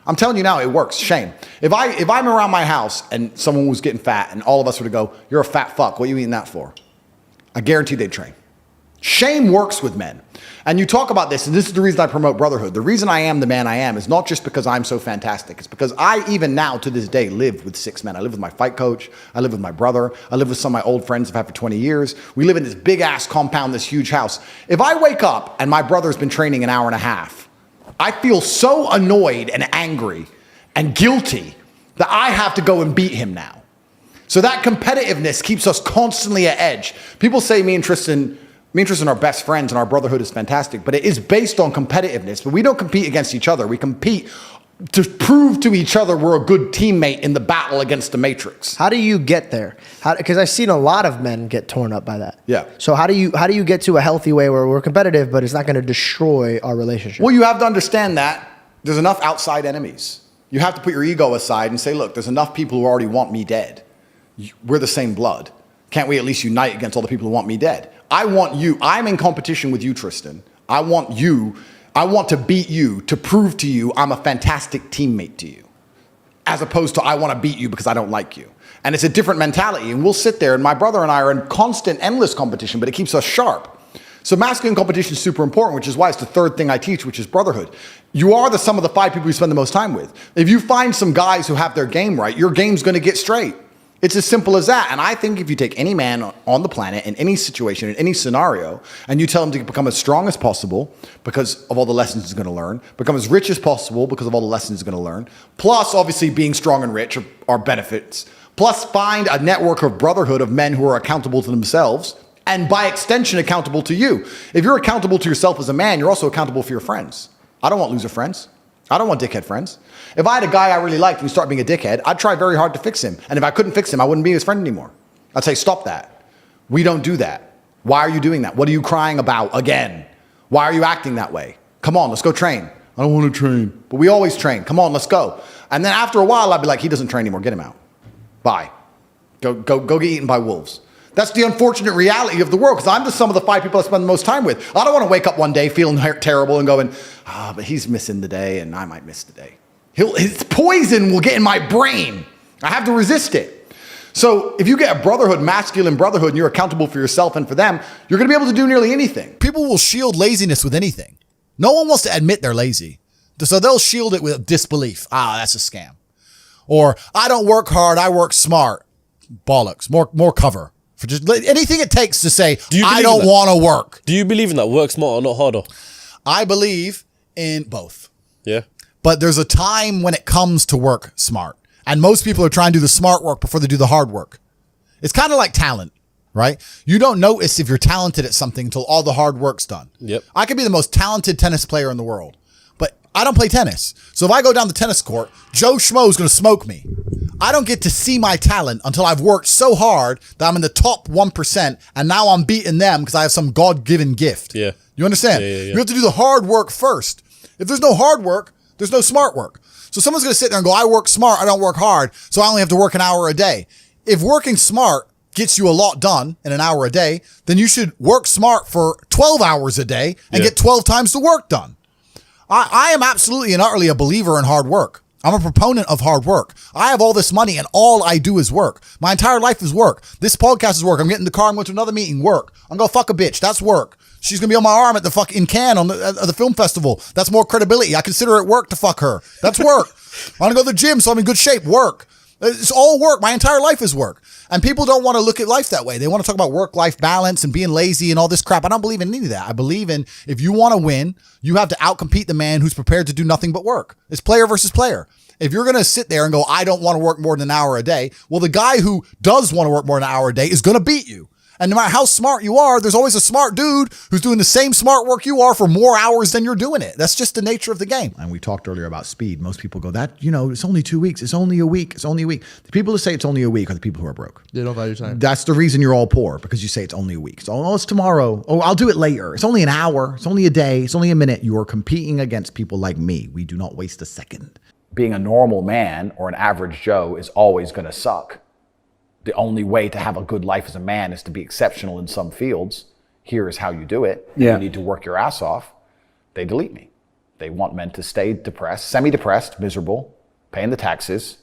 I'm telling you now, it works. Shame. If I'm around my house and someone was getting fat and all of us were to go, you're a fat fuck, what are you eating that for? I guarantee they'd train. Shame works with men. And you talk about this, and this is the reason I promote brotherhood. The reason I am the man I am is not just because I'm so fantastic. It's because I, even now to this day, live with 6 men. I live with my fight coach. I live with my brother. I live with some of my old friends I've had for 20 years. We live in this big ass compound, this huge house. If I wake up and my brother's been training an hour and a half, I feel so annoyed and angry and guilty that I have to go and beat him now. So that competitiveness keeps us constantly at edge. People say me and Tristan are best friends and our brotherhood is fantastic, but it is based on competitiveness. But we don't compete against each other. We compete to prove to each other we're a good teammate in the battle against the Matrix. How do you get there? Because I've seen a lot of men get torn up by that. Yeah. So how do you get to a healthy way where we're competitive, but it's not going to destroy our relationship? Well, you have to understand that there's enough outside enemies. You have to put your ego aside and say, look, there's enough people who already want me dead. We're the same blood. Can't we at least unite against all the people who want me dead? I want you. I'm in competition with you, Tristan. I want to beat you to prove to you I'm a fantastic teammate to you, as opposed to I want to beat you because I don't like you. And it's a different mentality. And we'll sit there, and my brother and I are in constant, endless competition, but it keeps us sharp. So masculine competition is super important, which is why it's the third thing I teach, which is brotherhood. You are the sum of the 5 people you spend the most time with. If you find some guys who have their game right, your game's going to get straight. It's as simple as that. And I think if you take any man on the planet, in any situation, in any scenario, and you tell him to become as strong as possible because of all the lessons he's going to learn, become as rich as possible because of all the lessons he's going to learn, plus obviously being strong and rich are benefits, plus find a network of brotherhood of men who are accountable to themselves, and by extension accountable to you. If you're accountable to yourself as a man, you're also accountable for your friends. I don't want loser friends. I don't want dickhead friends. If I had a guy I really liked and he started being a dickhead, I'd try very hard to fix him. And if I couldn't fix him, I wouldn't be his friend anymore. I'd say, stop that. We don't do that. Why are you doing that? What are you crying about again? Why are you acting that way? Come on, let's go train. I don't want to train. But we always train. Come on, let's go. And then after a while, I'd be like, he doesn't train anymore. Get him out. Bye. Go get eaten by wolves. That's the unfortunate reality of the world, because I'm just some of the 5 people I spend the most time with. I don't want to wake up one day feeling terrible and going, but he's missing the day and I might miss the day. His poison will get in my brain. I have to resist it. So if you get a brotherhood, masculine brotherhood, and you're accountable for yourself and for them, you're going to be able to do nearly anything. People will shield laziness with anything. No one wants to admit they're lazy. So they'll shield it with disbelief. That's a scam. Or, I don't work hard, I work smart. Bollocks. More cover. For just anything it takes to say, I don't want to work. Do you believe in that? Work smarter, not harder? I believe in both. Yeah. But there's a time when it comes to work smart. And most people are trying to do the smart work before they do the hard work. It's kind of like talent, right? You don't notice if you're talented at something until all the hard work's done. Yep. I could be the most talented tennis player in the world, but I don't play tennis. So if I go down the tennis court, Joe Schmo is going to smoke me. I don't get to see my talent until I've worked so hard that I'm in the top 1%, and now I'm beating them because I have some God-given gift. Yeah. You understand? Yeah. You have to do the hard work first. If there's no hard work, there's no smart work. So someone's going to sit there and go, I work smart, I don't work hard, so I only have to work an hour a day. If working smart gets you a lot done in an hour a day, then you should work smart for 12 hours a day and get 12 times the work done. I am absolutely and utterly a believer in hard work. I'm a proponent of hard work. I have all this money and all I do is work. My entire life is work. This podcast is work. I'm getting in the car. I'm going to another meeting. Work. I'm going to fuck a bitch. That's work. She's going to be on my arm at the fucking Cannes on the film festival. That's more credibility. I consider it work to fuck her. That's work. I want to go to the gym so I'm in good shape. Work. It's all work. My entire life is work. And people don't want to look at life that way. They want to talk about work-life balance and being lazy and all this crap. I don't believe in any of that. I believe in if you want to win, you have to outcompete the man who's prepared to do nothing but work. It's player versus player. If you're going to sit there and go, I don't want to work more than an hour a day, well, the guy who does want to work more than an hour a day is going to beat you. And no matter how smart you are, there's always a smart dude who's doing the same smart work you are for more hours than you're doing it. That's just the nature of the game. And we talked earlier about speed. Most people go, it's only 2 weeks. It's only a week. It's only a week. The people who say it's only a week are the people who are broke. They don't value time. That's the reason you're all poor, because you say it's only a week. So, it's tomorrow. Oh, I'll do it later. It's only an hour. It's only a day. It's only a minute. You are competing against people like me. We do not waste a second. Being a normal man or an average Joe is always going to suck. The only way to have a good life as a man is to be exceptional in some fields. Here is how you do it. Yeah. You need to work your ass off. They delete me. They want men to stay depressed, semi-depressed, miserable, paying the taxes,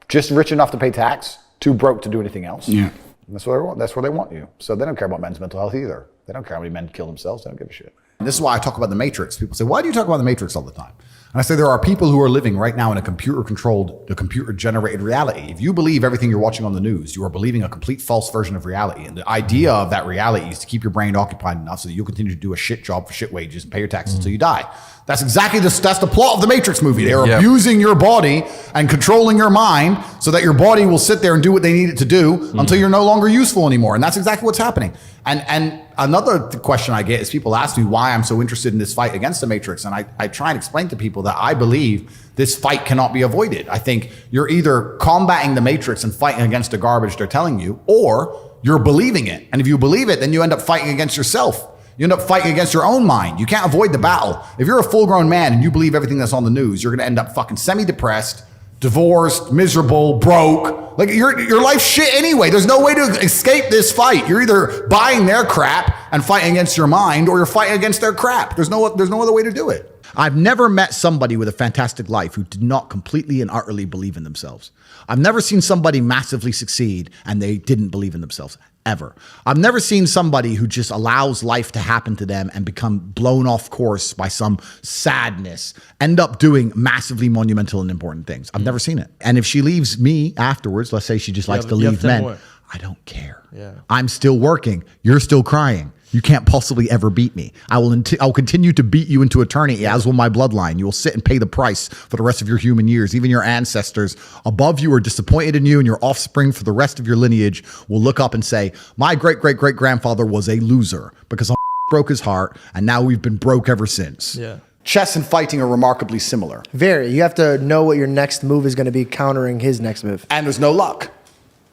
just rich enough to pay tax, too broke to do anything else. Yeah. And that's where they want you. So they don't care about men's mental health either. They don't care how many men kill themselves. They don't give a shit. And this is why I talk about the Matrix. People say, why do you talk about the Matrix all the time? And I say there are people who are living right now in a computer-generated reality. If you believe everything you're watching on the news, you are believing a complete false version of reality. And the idea of that reality is to keep your brain occupied enough so that you'll continue to do a shit job for shit wages and pay your taxes until you die. That's exactly that's the plot of the Matrix movie. They're abusing your body and controlling your mind so that your body will sit there and do what they need it to do until you're no longer useful anymore. And that's exactly what's happening. And another question I get is people ask me why I'm so interested in this fight against the Matrix. And I try and explain to people that I believe this fight cannot be avoided. I think you're either combating the Matrix and fighting against the garbage they're telling you, or you're believing it. And if you believe it, then you end up fighting against yourself. You end up fighting against your own mind. You can't avoid the battle. If you're a full-grown man and you believe everything that's on the news, you're going to end up fucking semi-depressed, divorced, miserable, broke. Like your life's shit anyway. There's no way to escape this fight. You're either buying their crap and fighting against your mind, or you're fighting against their crap. There's no other way to do it. I've never met somebody with a fantastic life who did not completely and utterly believe in themselves. I've never seen somebody massively succeed and they didn't believe in themselves. Ever. I've never seen somebody who just allows life to happen to them and become blown off course by some sadness, end up doing massively monumental and important things. I've never seen it. And if she leaves me afterwards, let's say she just likes to leave men, I don't care. Yeah. I'm still working. You're still crying. You can't possibly ever beat me. I'll continue to beat you into eternity, as will my bloodline. You will sit and pay the price for the rest of your human years. Even your ancestors above you are disappointed in you, and your offspring for the rest of your lineage will look up and say, my great-great-great-grandfather was a loser because I broke his heart, and now we've been broke ever since. Yeah. Chess and fighting are remarkably similar. Very. You have to know what your next move is going to be countering his next move. And there's no luck.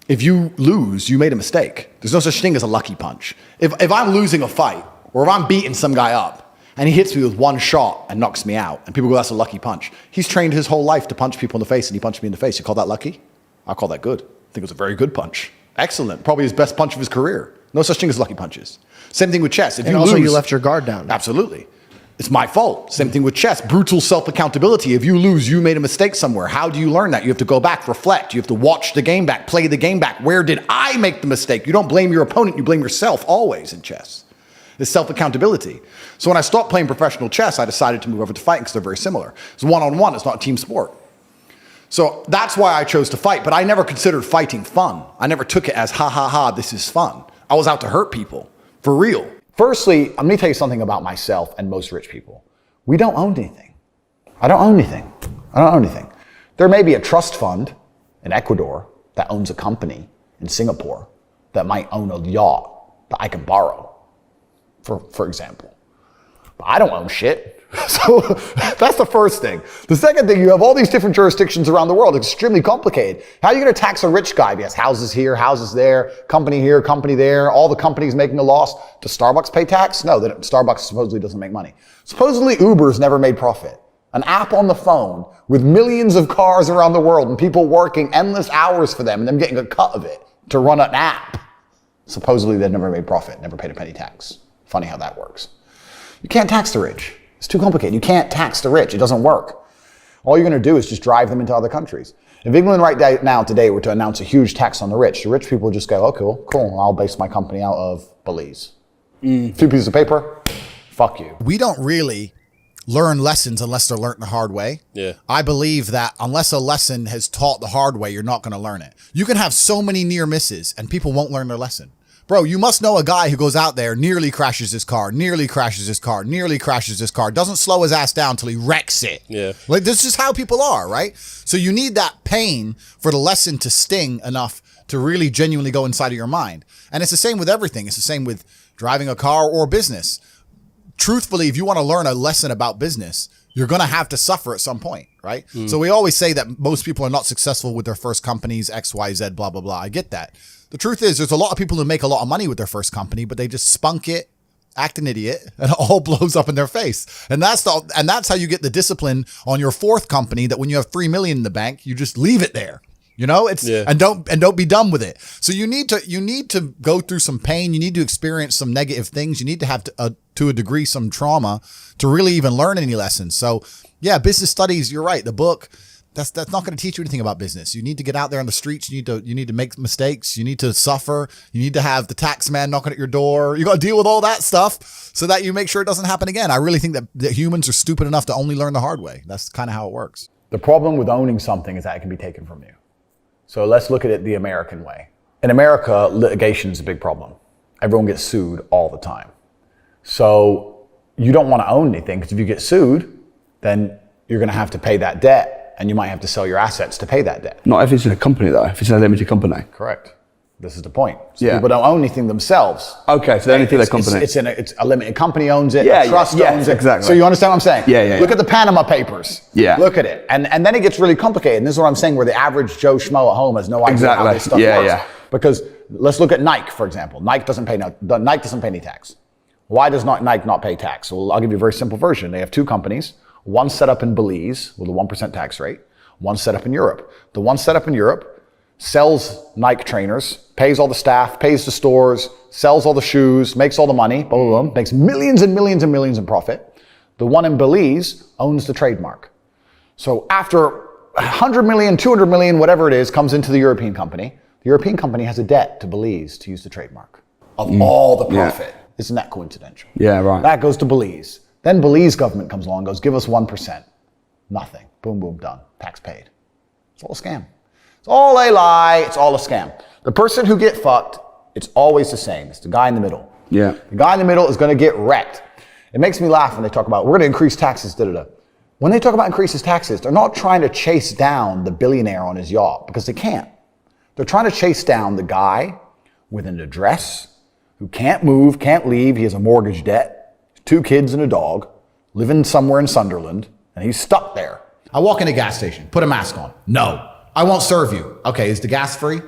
If you lose, you made a mistake. There's no such thing as a lucky punch. If I'm losing a fight, or if I'm beating some guy up, and he hits me with one shot and knocks me out, and people go, that's a lucky punch. He's trained his whole life to punch people in the face, and he punched me in the face. You call that lucky? I call that good. I think it was a very good punch. Excellent. Probably his best punch of his career. No such thing as lucky punches. Same thing with chess. If and you also lose, you left your guard down. Absolutely. It's my fault. Same thing with chess. Brutal self-accountability. If you lose, you made a mistake somewhere. How do you learn that? You have to go back, reflect. You have to watch the game back, play the game back. Where did I make the mistake? You don't blame your opponent. You blame yourself always in chess. It's self-accountability. So when I stopped playing professional chess, I decided to move over to fighting because they're very similar. It's one-on-one. It's not a team sport. So that's why I chose to fight. But I never considered fighting fun. I never took it as, ha, ha, ha, this is fun. I was out to hurt people. For real. Firstly, I'm going to tell you something about myself and most rich people. We don't own anything. I don't own anything. I don't own anything. There may be a trust fund in Ecuador that owns a company in Singapore that might own a yacht that I can borrow, for example. But I don't own shit. So that's the first thing. The second thing, you have all these different jurisdictions around the world. It's extremely complicated. How are you going to tax a rich guy? He has houses here, houses there, company here, company there, all the companies making a loss. Does Starbucks pay tax? No, Starbucks supposedly doesn't make money. Supposedly Uber's never made profit. An app on the phone with millions of cars around the world and people working endless hours for them and them getting a cut of it to run an app. Supposedly they've never made profit, never paid a penny tax. Funny how that works. You can't tax the rich. It's too complicated. You can't tax the rich. It doesn't work. All you're going to do is just drive them into other countries. If England right now today were to announce a huge tax on the rich people would just go, oh, cool. I'll base my company out of Belize. 2 pieces of paper, fuck you. We don't really learn lessons unless they're learned the hard way. Yeah. I believe that unless a lesson has taught the hard way, you're not going to learn it. You can have so many near misses and people won't learn their lesson. Bro, you must know a guy who goes out there, nearly crashes his car, doesn't slow his ass down till he wrecks it. Yeah. Like, this is how people are, right? So you need that pain for the lesson to sting enough to really genuinely go inside of your mind. And it's the same with everything. It's the same with driving a car or business. Truthfully, if you want to learn a lesson about business, you're going to have to suffer at some point, right? So we always say that most people are not successful with their first companies, X, Y, Z, blah, blah, blah. I get that. The truth is there's a lot of people who make a lot of money with their first company, but they just spunk it, act an idiot, and it all blows up in their face. And that's how you get the discipline on your fourth company that when you have 3 million in the bank, you just leave it there. You know, and don't be done with it. So you need to go through some pain. You need to experience some negative things. You need to have to a degree some trauma to really even learn any lessons. So yeah, business studies, you're right. The book, that's not going to teach you anything about business. You need to get out there on the streets. You need to make mistakes. You need to suffer. You need to have the tax man knocking at your door. You got to deal with all that stuff so that you make sure it doesn't happen again. I really think that humans are stupid enough to only learn the hard way. That's kind of how it works. The problem with owning something is that it can be taken from you. So let's look at it the American way. In America, litigation is a big problem. Everyone gets sued all the time. So you don't want to own anything because if you get sued, then you're going to have to pay that debt and you might have to sell your assets to pay that debt. Not if it's in a company though, if it's in a limited company. Correct. This is the point. So Yeah. people don't own anything themselves. Okay, so they only feel their company. It's a limited company owns it, Yeah, a trust yeah, owns it. exactly. So you understand what I'm saying? Yeah. Look at the Panama Papers. Yeah. Look at it. And then it gets really complicated. And this is what I'm saying, where the average Joe Schmo at home has no idea how this stuff works. Yeah. Because let's look at Nike, for example. Nike doesn't pay any tax. Why does Nike not pay tax? Well, I'll give you a very simple version. They have two companies. One set up in Belize with a 1% tax rate. One set up in Europe. The one set up in Europe sells Nike trainers, pays all the staff, pays the stores, sells all the shoes, makes all the money, blah, blah, blah, makes millions and millions and millions in profit. The one in Belize owns the trademark. So after 100 million, 200 million, whatever it is, comes into the European company. The European company has a debt to Belize to use the trademark of all the profit. Yeah. Isn't that coincidental? Yeah, right. That goes to Belize. Then Belize government comes along and goes, give us 1%. Nothing. Boom, boom, done. Tax paid. It's all a scam. It's all a lie. It's all a scam. The person who get fucked, it's always the same. It's the guy in the middle. Yeah. The guy in the middle is going to get wrecked. It makes me laugh when they talk about, we're going to increase taxes, da-da-da. When they talk about increases taxes, they're not trying to chase down the billionaire on his yacht because they can't. They're trying to chase down the guy with an address who can't move, can't leave. He has a mortgage debt, 2 kids and a dog, living somewhere in Sunderland, and he's stuck there. I walk in a gas station, put a mask on. No, I won't serve you. Okay, is the gas free?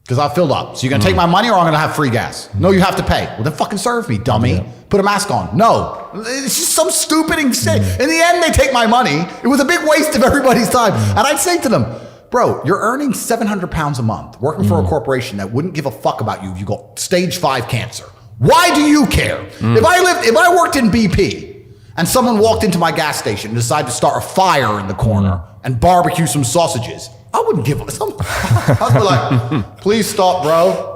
Because I've filled up. So you're gonna take my money or I'm gonna have free gas? No, you have to pay. Well, then fucking serve me, dummy. Put a mask on. No. It's just some stupid shit. In the end, they take my money. It was a big waste of everybody's time. And I'd say to them, bro, you're earning 700 pounds a month working for a corporation that wouldn't give a fuck about you if you got stage 5 cancer. Why do you care? If I worked in BP and someone walked into my gas station and decided to start a fire in the corner and barbecue some sausages, I wouldn't give a I'd be like, please stop, bro.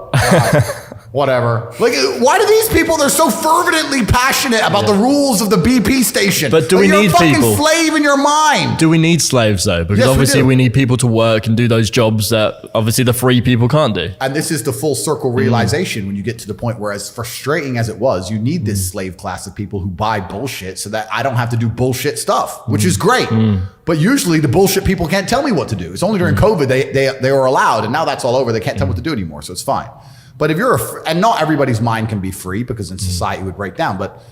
Whatever. Like, why do these people, they're so fervently passionate about the rules of the BP station? But do we you're need a fucking people? Slave in your mind. Do we need slaves though? Because Yes, we obviously do. we need people to work and do those jobs that obviously the free people can't do. And this is the full circle realization when you get to the point where, as frustrating as it was, you need this slave class of people who buy bullshit so that I don't have to do bullshit stuff, which is great. But usually the bullshit people can't tell me what to do. It's only during COVID they were allowed, and now that's all over. They can't tell me what to do anymore, so it's fine. But if you're and not everybody's mind can be free, because in society it would break down. But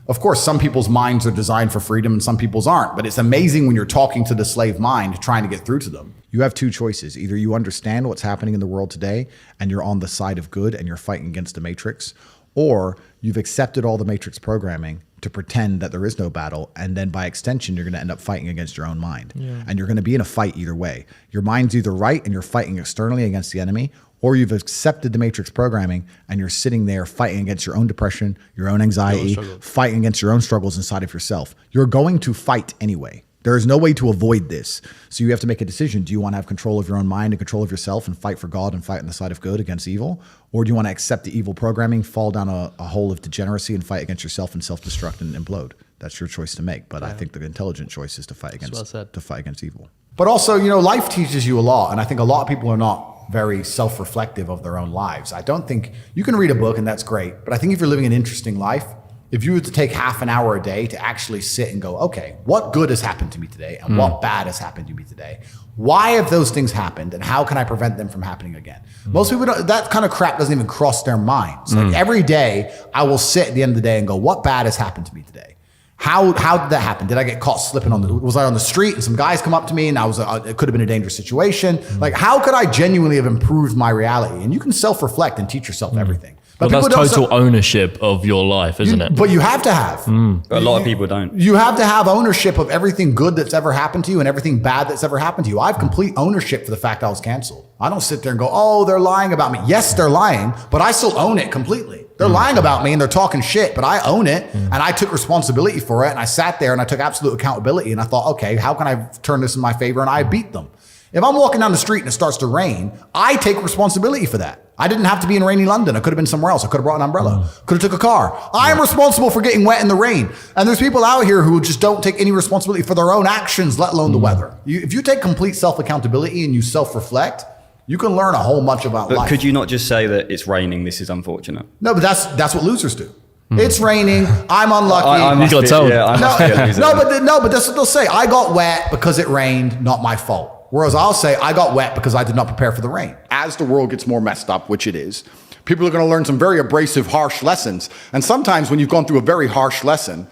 of course, some people's minds are designed for freedom and some people's aren't. But it's amazing when you're talking to the slave mind, trying to get through to them. You have two choices. Either you understand what's happening in the world today and you're on the side of good and you're fighting against the Matrix, or you've accepted all the Matrix programming to pretend that there is no battle, and then by extension, you're going to end up fighting against your own mind. And you're going to be in a fight either way. Your mind's either right and you're fighting externally against the enemy, or you've accepted the Matrix programming and you're sitting there fighting against your own depression, your own anxiety, fighting against your own struggles inside of yourself. You're going to fight anyway. There is no way to avoid this. So you have to make a decision. Do you want to have control of your own mind and control of yourself and fight for God and fight on the side of good against evil? Or do you want to accept the evil programming, fall down a hole of degeneracy and fight against yourself and self-destruct and implode? That's your choice to make. But I think the intelligent choice is to fight against evil. But also, you know, life teaches you a lot. And I think a lot of people are not very self-reflective of their own lives. I don't think you can read a book and that's great. But I think if you're living an interesting life, if you were to take half an hour a day to actually sit and go, okay, what good has happened to me today and what bad has happened to me today? Why have those things happened and how can I prevent them from happening again? Most people don't, that kind of crap doesn't even cross their minds. Like every day I will sit at the end of the day and go, what bad has happened to me today? How did that happen? Did I get caught slipping was I on the street and some guys come up to me and it could have been a dangerous situation? Like, how could I genuinely have improved my reality? And you can self-reflect and teach yourself everything. But that's total ownership of your life, isn't it? But you have to have. But a lot of people don't. You have to have ownership of everything good that's ever happened to you and everything bad that's ever happened to you. I have complete ownership for the fact I was canceled. I don't sit there and go, oh, they're lying about me. Yes, they're lying, but I still own it completely. They're lying about me and they're talking shit, but I own it and I took responsibility for it. And I sat there and I took absolute accountability and I thought, okay, how can I turn this in my favor? And I beat them. If I'm walking down the street and it starts to rain, I take responsibility for that. I didn't have to be in rainy London. I could have been somewhere else. I could have brought an umbrella. Could have took a car. I am responsible for getting wet in the rain. And there's people out here who just don't take any responsibility for their own actions, let alone the weather. If you take complete self-accountability and you self-reflect, you can learn a whole bunch about life. But could you not just say that it's raining, this is unfortunate? No, but that's what losers do. It's raining. I'm unlucky. I must be a loser. No, but that's what they'll say. I got wet because it rained, not my fault. Whereas I'll say I got wet because I did not prepare for the rain. As the world gets more messed up, which it is, people are going to learn some very abrasive, harsh lessons. And sometimes when you've gone through a very harsh lesson,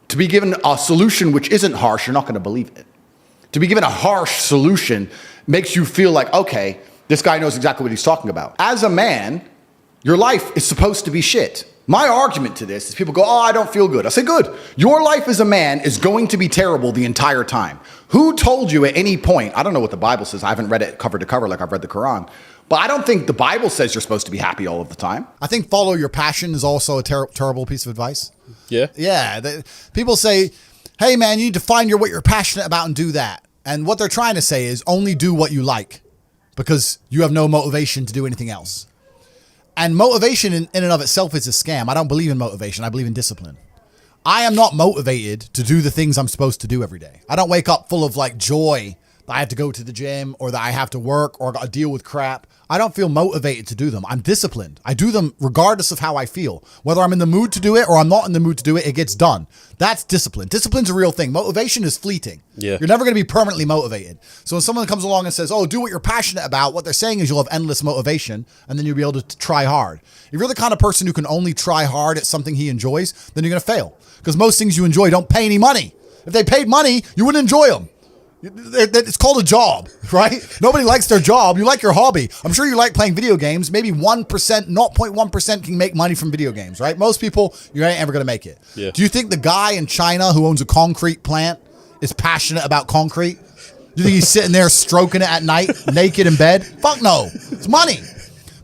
to be given a solution which isn't harsh, you're not going to believe it. To be given a harsh solution makes you feel like, okay, this guy knows exactly what he's talking about. As a man, your life is supposed to be shit. My argument to this is people go, oh, I don't feel good. I say, good. Your life as a man is going to be terrible the entire time. Who told you at any point, I don't know what the Bible says. I haven't read it cover to cover like I've read the Quran. But I don't think the Bible says you're supposed to be happy all of the time. I think follow your passion is also a terrible piece of advice. Yeah. Yeah. People say, hey, man, you need to find what you're passionate about and do that. And what they're trying to say is only do what you like because you have no motivation to do anything else. And motivation in and of itself is a scam. I don't believe in motivation. I believe in discipline. I am not motivated to do the things I'm supposed to do every day. I don't wake up full of like joy that I have to go to the gym or that I have to work or got to deal with crap, I don't feel motivated to do them. I'm disciplined. I do them regardless of how I feel. Whether I'm in the mood to do it or I'm not in the mood to do it, it gets done. That's discipline. Discipline's a real thing. Motivation is fleeting. Yeah. You're never going to be permanently motivated. So when someone comes along and says, oh, do what you're passionate about, what they're saying is you'll have endless motivation and then you'll be able to try hard. If you're the kind of person who can only try hard at something he enjoys, then you're going to fail. Because most things you enjoy don't pay any money. If they paid money, you wouldn't enjoy them. It's called a job, right? Nobody likes their job. You like your hobby. I'm sure you like playing video games. Maybe 1%, 0.1% can make money from video games, right? Most people, you ain't ever going to make it. Yeah. Do you think the guy in China who owns a concrete plant is passionate about concrete? Do you think he's sitting there stroking it at night, naked in bed? Fuck no. It's money.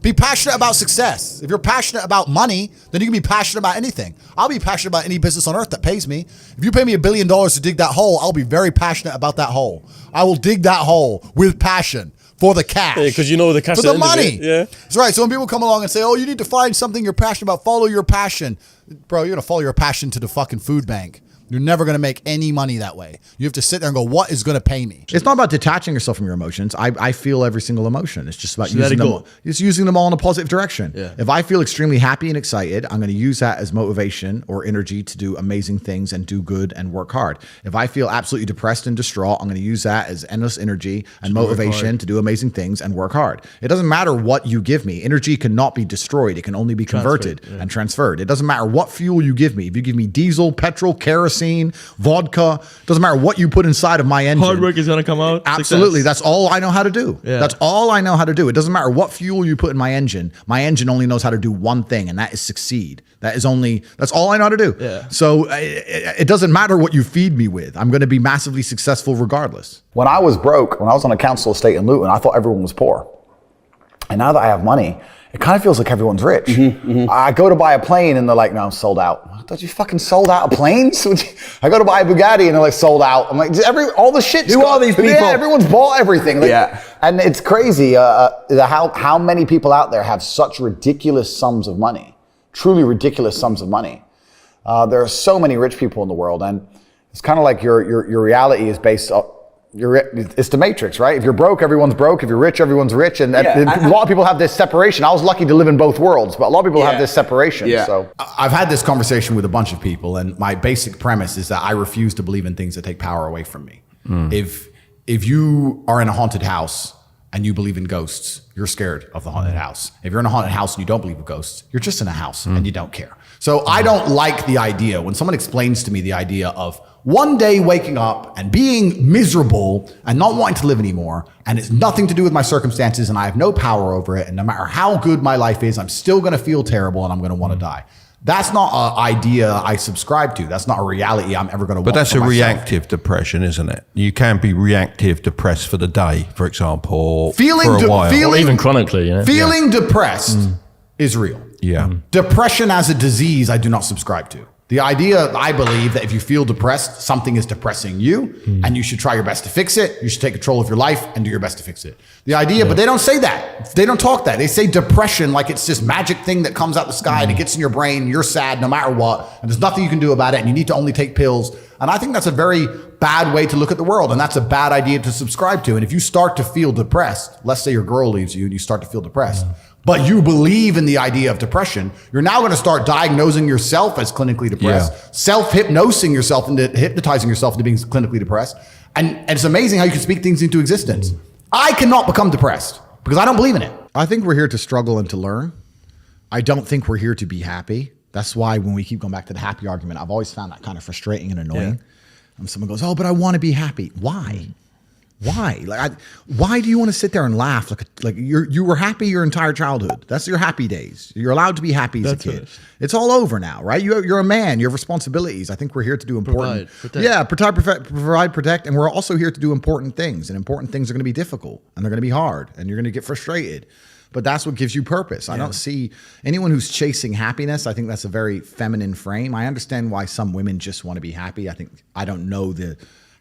Be passionate about success. If you're passionate about money, then you can be passionate about anything. I'll be passionate about any business on earth that pays me. If you pay me $1 billion to dig that hole, I'll be very passionate about that hole. I will dig that hole with passion for the cash. Yeah, because you know the cash. For the money. Yeah. That's right. So when people come along and say, oh, you need to find something you're passionate about, follow your passion. Bro, you're going to follow your passion to the fucking food bank. You're never going to make any money that way. You have to sit there and go, what is going to pay me? It's not about detaching yourself from your emotions. I feel every single emotion. It's just about using them. It's using them all in a positive direction. Yeah. If I feel extremely happy and excited, I'm going to use that as motivation or energy to do amazing things and do good and work hard. If I feel absolutely depressed and distraught, I'm going to use that as endless energy and motivation to do amazing things and work hard. It doesn't matter what you give me. Energy cannot be destroyed. It can only be converted and transferred. It doesn't matter what fuel you give me. If you give me diesel, petrol, kerosene, vodka, doesn't matter what you put inside of my engine. Hard work is gonna come out. Absolutely. Success. That's all I know how to do. Yeah. That's all I know how to do. It doesn't matter what fuel you put in my engine. My engine only knows how to do one thing, and that is succeed. That's all I know how to do. Yeah. So it doesn't matter what you feed me with. I'm going to be massively successful regardless. When I was broke, when I was on a council estate in Luton, I thought everyone was poor. And now that I have money, it kind of feels like everyone's rich. I go to buy a plane and they're like, no, I'm sold out. I thought you fucking sold out of planes? I go to buy a Bugatti and they're like, sold out. I'm like, all the shit. Who are these people? Yeah, everyone's bought everything. Like, and it's crazy how many people out there have such ridiculous sums of money, truly ridiculous sums of money. There are so many rich people in the world, and it's kind of like your reality is based on, it's the Matrix, right? If you're broke, everyone's broke. If you're rich, everyone's rich. And a lot of people have this separation. I was lucky to live in both worlds, but a lot of people have this separation. Yeah. So I've had this conversation with a bunch of people, and my basic premise is that I refuse to believe in things that take power away from me. If you are in a haunted house and you believe in ghosts, you're scared of the haunted house. If you're in a haunted house and you don't believe in ghosts, you're just in a house and you don't care. So I don't like the idea when someone explains to me the idea of one day waking up and being miserable and not wanting to live anymore, and it's nothing to do with my circumstances and I have no power over it, and no matter how good my life is, I'm still going to feel terrible and I'm going to want to die. That's not an idea I subscribe to. That's not a reality I'm ever going to want. But that's for a myself. reactive depression, isn't it? You can be reactive depressed for the day, for example, or Feeling for a while. Or even chronically, you know? Feeling depressed is real. Yeah. Depression as a disease, I do not subscribe to. The idea, I believe, that if you feel depressed, something is depressing you, and you should try your best to fix it. You should take control of your life and do your best to fix it. The idea, but they don't say that. They don't talk that. They say depression like it's this magic thing that comes out the sky and it gets in your brain. You're sad no matter what, and there's nothing you can do about it, and you need to only take pills. And I think that's a very bad way to look at the world, and that's a bad idea to subscribe to. And if you start to feel depressed, let's say your girl leaves you and you start to feel depressed, but you believe in the idea of depression, you're now going to start diagnosing yourself as clinically depressed, self-hypnosing yourself into hypnotizing yourself into being clinically depressed. And it's amazing how you can speak things into existence. I cannot become depressed because I don't believe in it. I think we're here to struggle and to learn. I don't think we're here to be happy. That's why when we keep going back to the happy argument, I've always found that kind of frustrating and annoying. And someone goes, oh, but I want to be happy. Why? Why? Why do you want to sit there and laugh? Like you were happy your entire childhood. That's your happy days. You're allowed to be happy as a kid. It's all over now, right? You're a man. You have responsibilities. I think we're here to do important. Provide, protect, and we're also here to do important things. And important things are going to be difficult, and they're going to be hard, and you're going to get frustrated. But that's what gives you purpose. I don't see anyone who's chasing happiness. I think that's a very feminine frame. I understand why some women just want to be happy. I don't know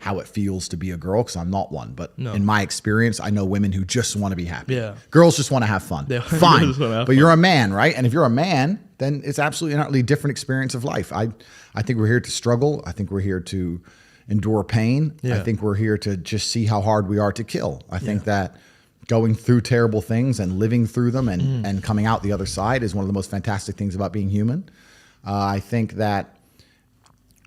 how it feels to be a girl because I'm not one. But in my experience, I know women who just want to be happy. Yeah. Girls just want to have fun. Fine. But you're a man, right? And if you're a man, then it's absolutely an utterly different experience of life. I think we're here to struggle. I think we're here to endure pain. I Yeah. think we're here to just see how hard we are to kill. I think that going through terrible things and living through them and coming out the other side is one of the most fantastic things about being human. I think that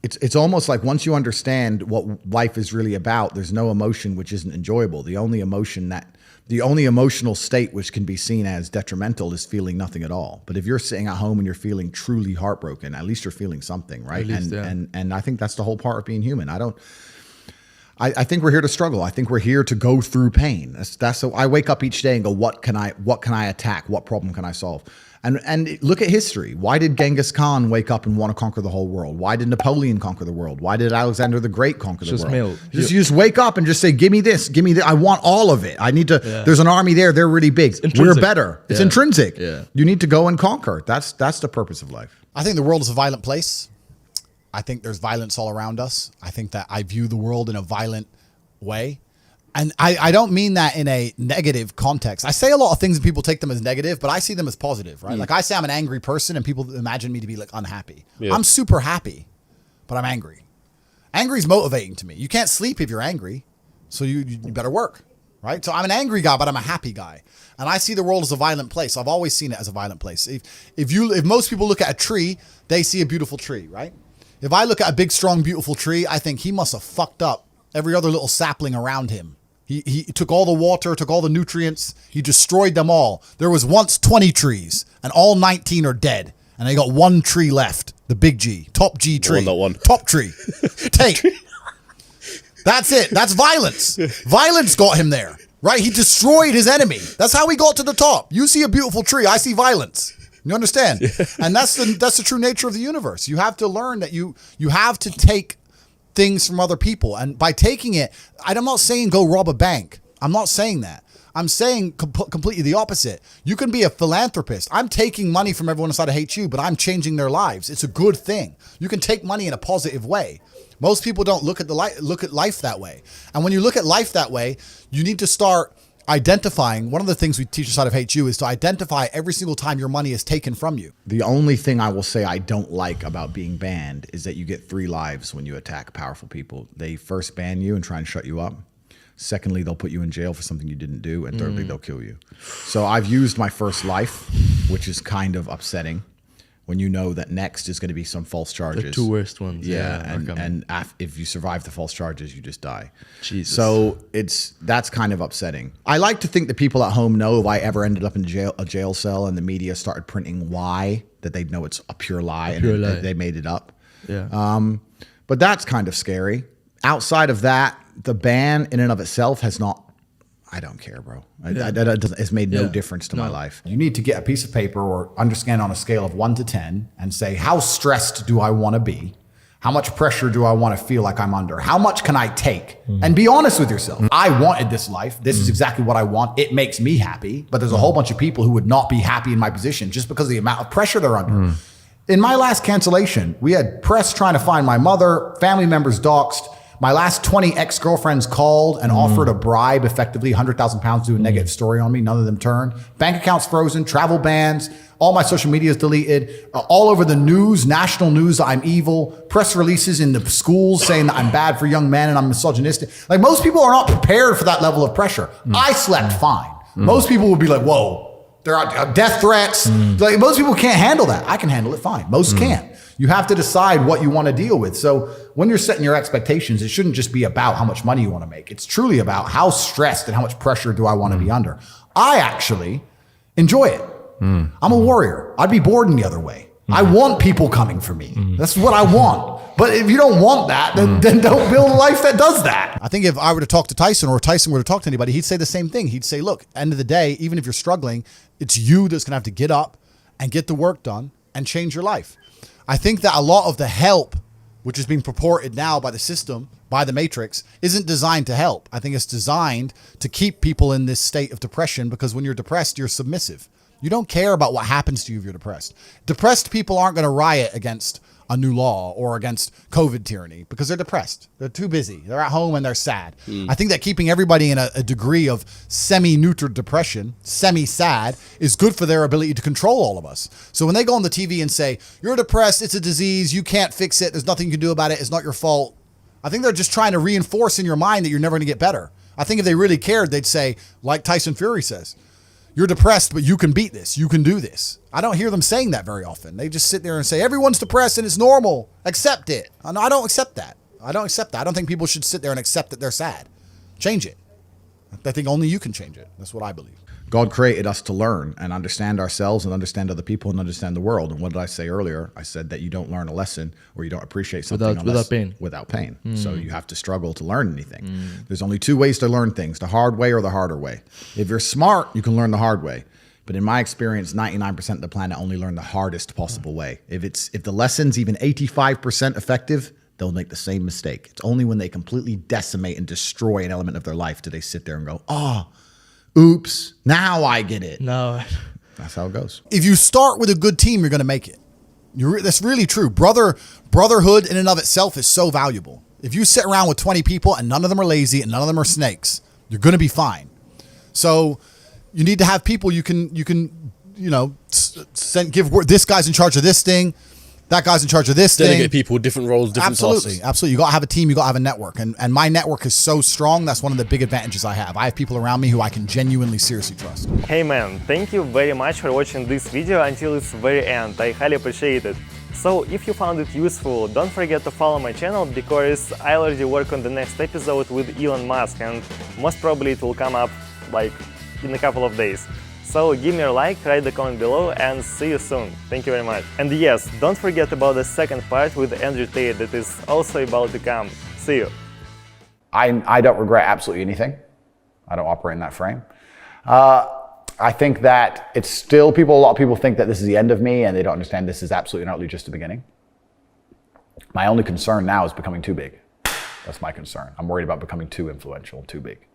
it's almost like once you understand what life is really about, there's no emotion which isn't enjoyable. The only emotional state which can be seen as detrimental is feeling nothing at all. But if you're sitting at home and you're feeling truly heartbroken, at least you're feeling something, right? And I think that's the whole part of being human. I think we're here to struggle. I think we're here to go through pain. So I wake up each day and go, what can I attack? What problem can I solve? And look at history. Why did Genghis Khan wake up and want to conquer the whole world? Why did Napoleon conquer the world? Why did Alexander the Great conquer the world? You just wake up and just say, give me this, give me that. I want all of it. I need to, there's an army there. They're really big. We're better. It's intrinsic. Yeah. You need to go and conquer. That's the purpose of life. I think the world is a violent place. I think there's violence all around us. I think that I view the world in a violent way. And I don't mean that in a negative context. I say a lot of things and people take them as negative, but I see them as positive, right? Like I say I'm an angry person and people imagine me to be like unhappy. Yeah. I'm super happy, but I'm angry. Angry is motivating to me. You can't sleep if you're angry, so you better work, right? So I'm an angry guy, but I'm a happy guy. And I see the world as a violent place. I've always seen it as a violent place. If most people look at a tree, they see a beautiful tree, right? If I look at a big, strong, beautiful tree, I think he must have fucked up every other little sapling around him. He took all the water, took all the nutrients. He destroyed them all. There was once 20 trees, and all 19 are dead. And they got one tree left, the big G, top G tree. Not one. Top tree. Tate. That's it. That's violence. Violence got him there, right? He destroyed his enemy. That's how he got to the top. You see a beautiful tree, I see violence. You understand? And that's the true nature of the universe. You have to learn that you have to take things from other people. And by taking it, I'm not saying go rob a bank. I'm not saying that. I'm saying completely the opposite. You can be a philanthropist. I'm taking money from everyone inside of HU, but I'm changing their lives. It's a good thing. You can take money in a positive way. Most people don't look at life that way. And when you look at life that way, you need to start identifying. One of the things we teach inside of HU is to identify every single time your money is taken from you. The only thing I will say I don't like about being banned is that you get 3 lives when you attack powerful people. They first ban you and try and shut you up. Secondly, they'll put you in jail for something you didn't do. And thirdly, they'll kill you. So I've used my first life, which is kind of upsetting when you know that next is going to be some false charges. The 2 worst ones. If you survive the false charges, you just die. Jesus. So that's kind of upsetting. I like to think that people at home know if I ever ended up in a jail cell and the media started printing why, that they'd know it's a pure lie they made it up. Yeah. But that's kind of scary. Outside of that, the ban in and of itself has not. I don't care, bro. It's made no difference to my life. You need to get a piece of paper or understand on a scale of 1 to 10 and say, how stressed do I want to be? How much pressure do I want to feel like I'm under? How much can I take? And be honest with yourself. I wanted this life. This is exactly what I want. It makes me happy. But there's a whole bunch of people who would not be happy in my position just because of the amount of pressure they're under. In my last cancellation, we had press trying to find my mother, family members doxxed. My last 20 ex-girlfriends called and offered a bribe, effectively 100,000 pounds to do a negative story on me. None of them turned. Bank accounts frozen, travel bans, all my social media is deleted. All over the news, national news, I'm evil. Press releases in the schools saying that I'm bad for young men and I'm misogynistic. Like most people are not prepared for that level of pressure. I slept fine. Most people would be like, whoa, there are death threats. Like most people can't handle that. I can handle it fine. Most can't. You have to decide what you want to deal with. So when you're setting your expectations, it shouldn't just be about how much money you want to make. It's truly about how stressed and how much pressure do I want to be under. I actually enjoy it. I'm a warrior. I'd be bored in the other way. I want people coming for me. That's what I want. But if you don't want that, then don't build a life that does that. I think if I were to talk to Tyson or Tyson were to talk to anybody, he'd say the same thing. He'd say, look, end of the day, even if you're struggling, it's you that's going to have to get up and get the work done and change your life. I think that a lot of the help, which is being purported now by the system, by the Matrix, isn't designed to help. I think it's designed to keep people in this state of depression because when you're depressed, you're submissive. You don't care about what happens to you if you're depressed. Depressed people aren't going to riot against a new law or against COVID tyranny because they're depressed. They're too busy. They're at home and they're sad. I think that keeping everybody in a degree of semi-neutral depression, semi-sad, is good for their ability to control all of us. So when they go on the TV and say, you're depressed, it's a disease, you can't fix it, there's nothing you can do about it, it's not your fault, I think they're just trying to reinforce in your mind that you're never going to get better. I think if they really cared, they'd say, like Tyson Fury says, you're depressed, but you can beat this. You can do this. I don't hear them saying that very often. They just sit there and say, everyone's depressed and it's normal. Accept it. No, I don't accept that. I don't accept that. I don't think people should sit there and accept that they're sad. Change it. I think only you can change it. That's what I believe. God created us to learn and understand ourselves and understand other people and understand the world. And what did I say earlier? I said that you don't learn a lesson or you don't appreciate something without pain. Without pain. So you have to struggle to learn anything. There's only two ways to learn things, the hard way or the harder way. If you're smart, you can learn the hard way. But in my experience, 99% of the planet only learn the hardest possible way. If the lesson's even 85% effective, they'll make the same mistake. It's only when they completely decimate and destroy an element of their life do they sit there and go, oh, oops, now I get it. No. That's how it goes. If you start with a good team, you're going to make it. That's really true. Brotherhood in and of itself is so valuable. If you sit around with 20 people and none of them are lazy and none of them are snakes, you're going to be fine. So you need to have people you can give this guy's in charge of this thing. That guy's in charge of this thing. Delegate people, different roles, different tasks. Absolutely. You got to have a team. You got to have a network. And my network is so strong. That's one of the big advantages I have. I have people around me who I can genuinely, seriously trust. Hey man, thank you very much for watching this video until its very end. I highly appreciate it. So if you found it useful, don't forget to follow my channel because I already work on the next episode with Elon Musk and most probably it will come up like in a couple of days. So give me a like, write the comment below and see you soon. Thank you very much. And yes, don't forget about the second part with Andrew Tate that is also about to come. See you. I don't regret absolutely anything. I don't operate in that frame. I think that it's still a lot of people think that this is the end of me and they don't understand this is absolutely not just the beginning. My only concern now is becoming too big. That's my concern. I'm worried about becoming too influential, too big.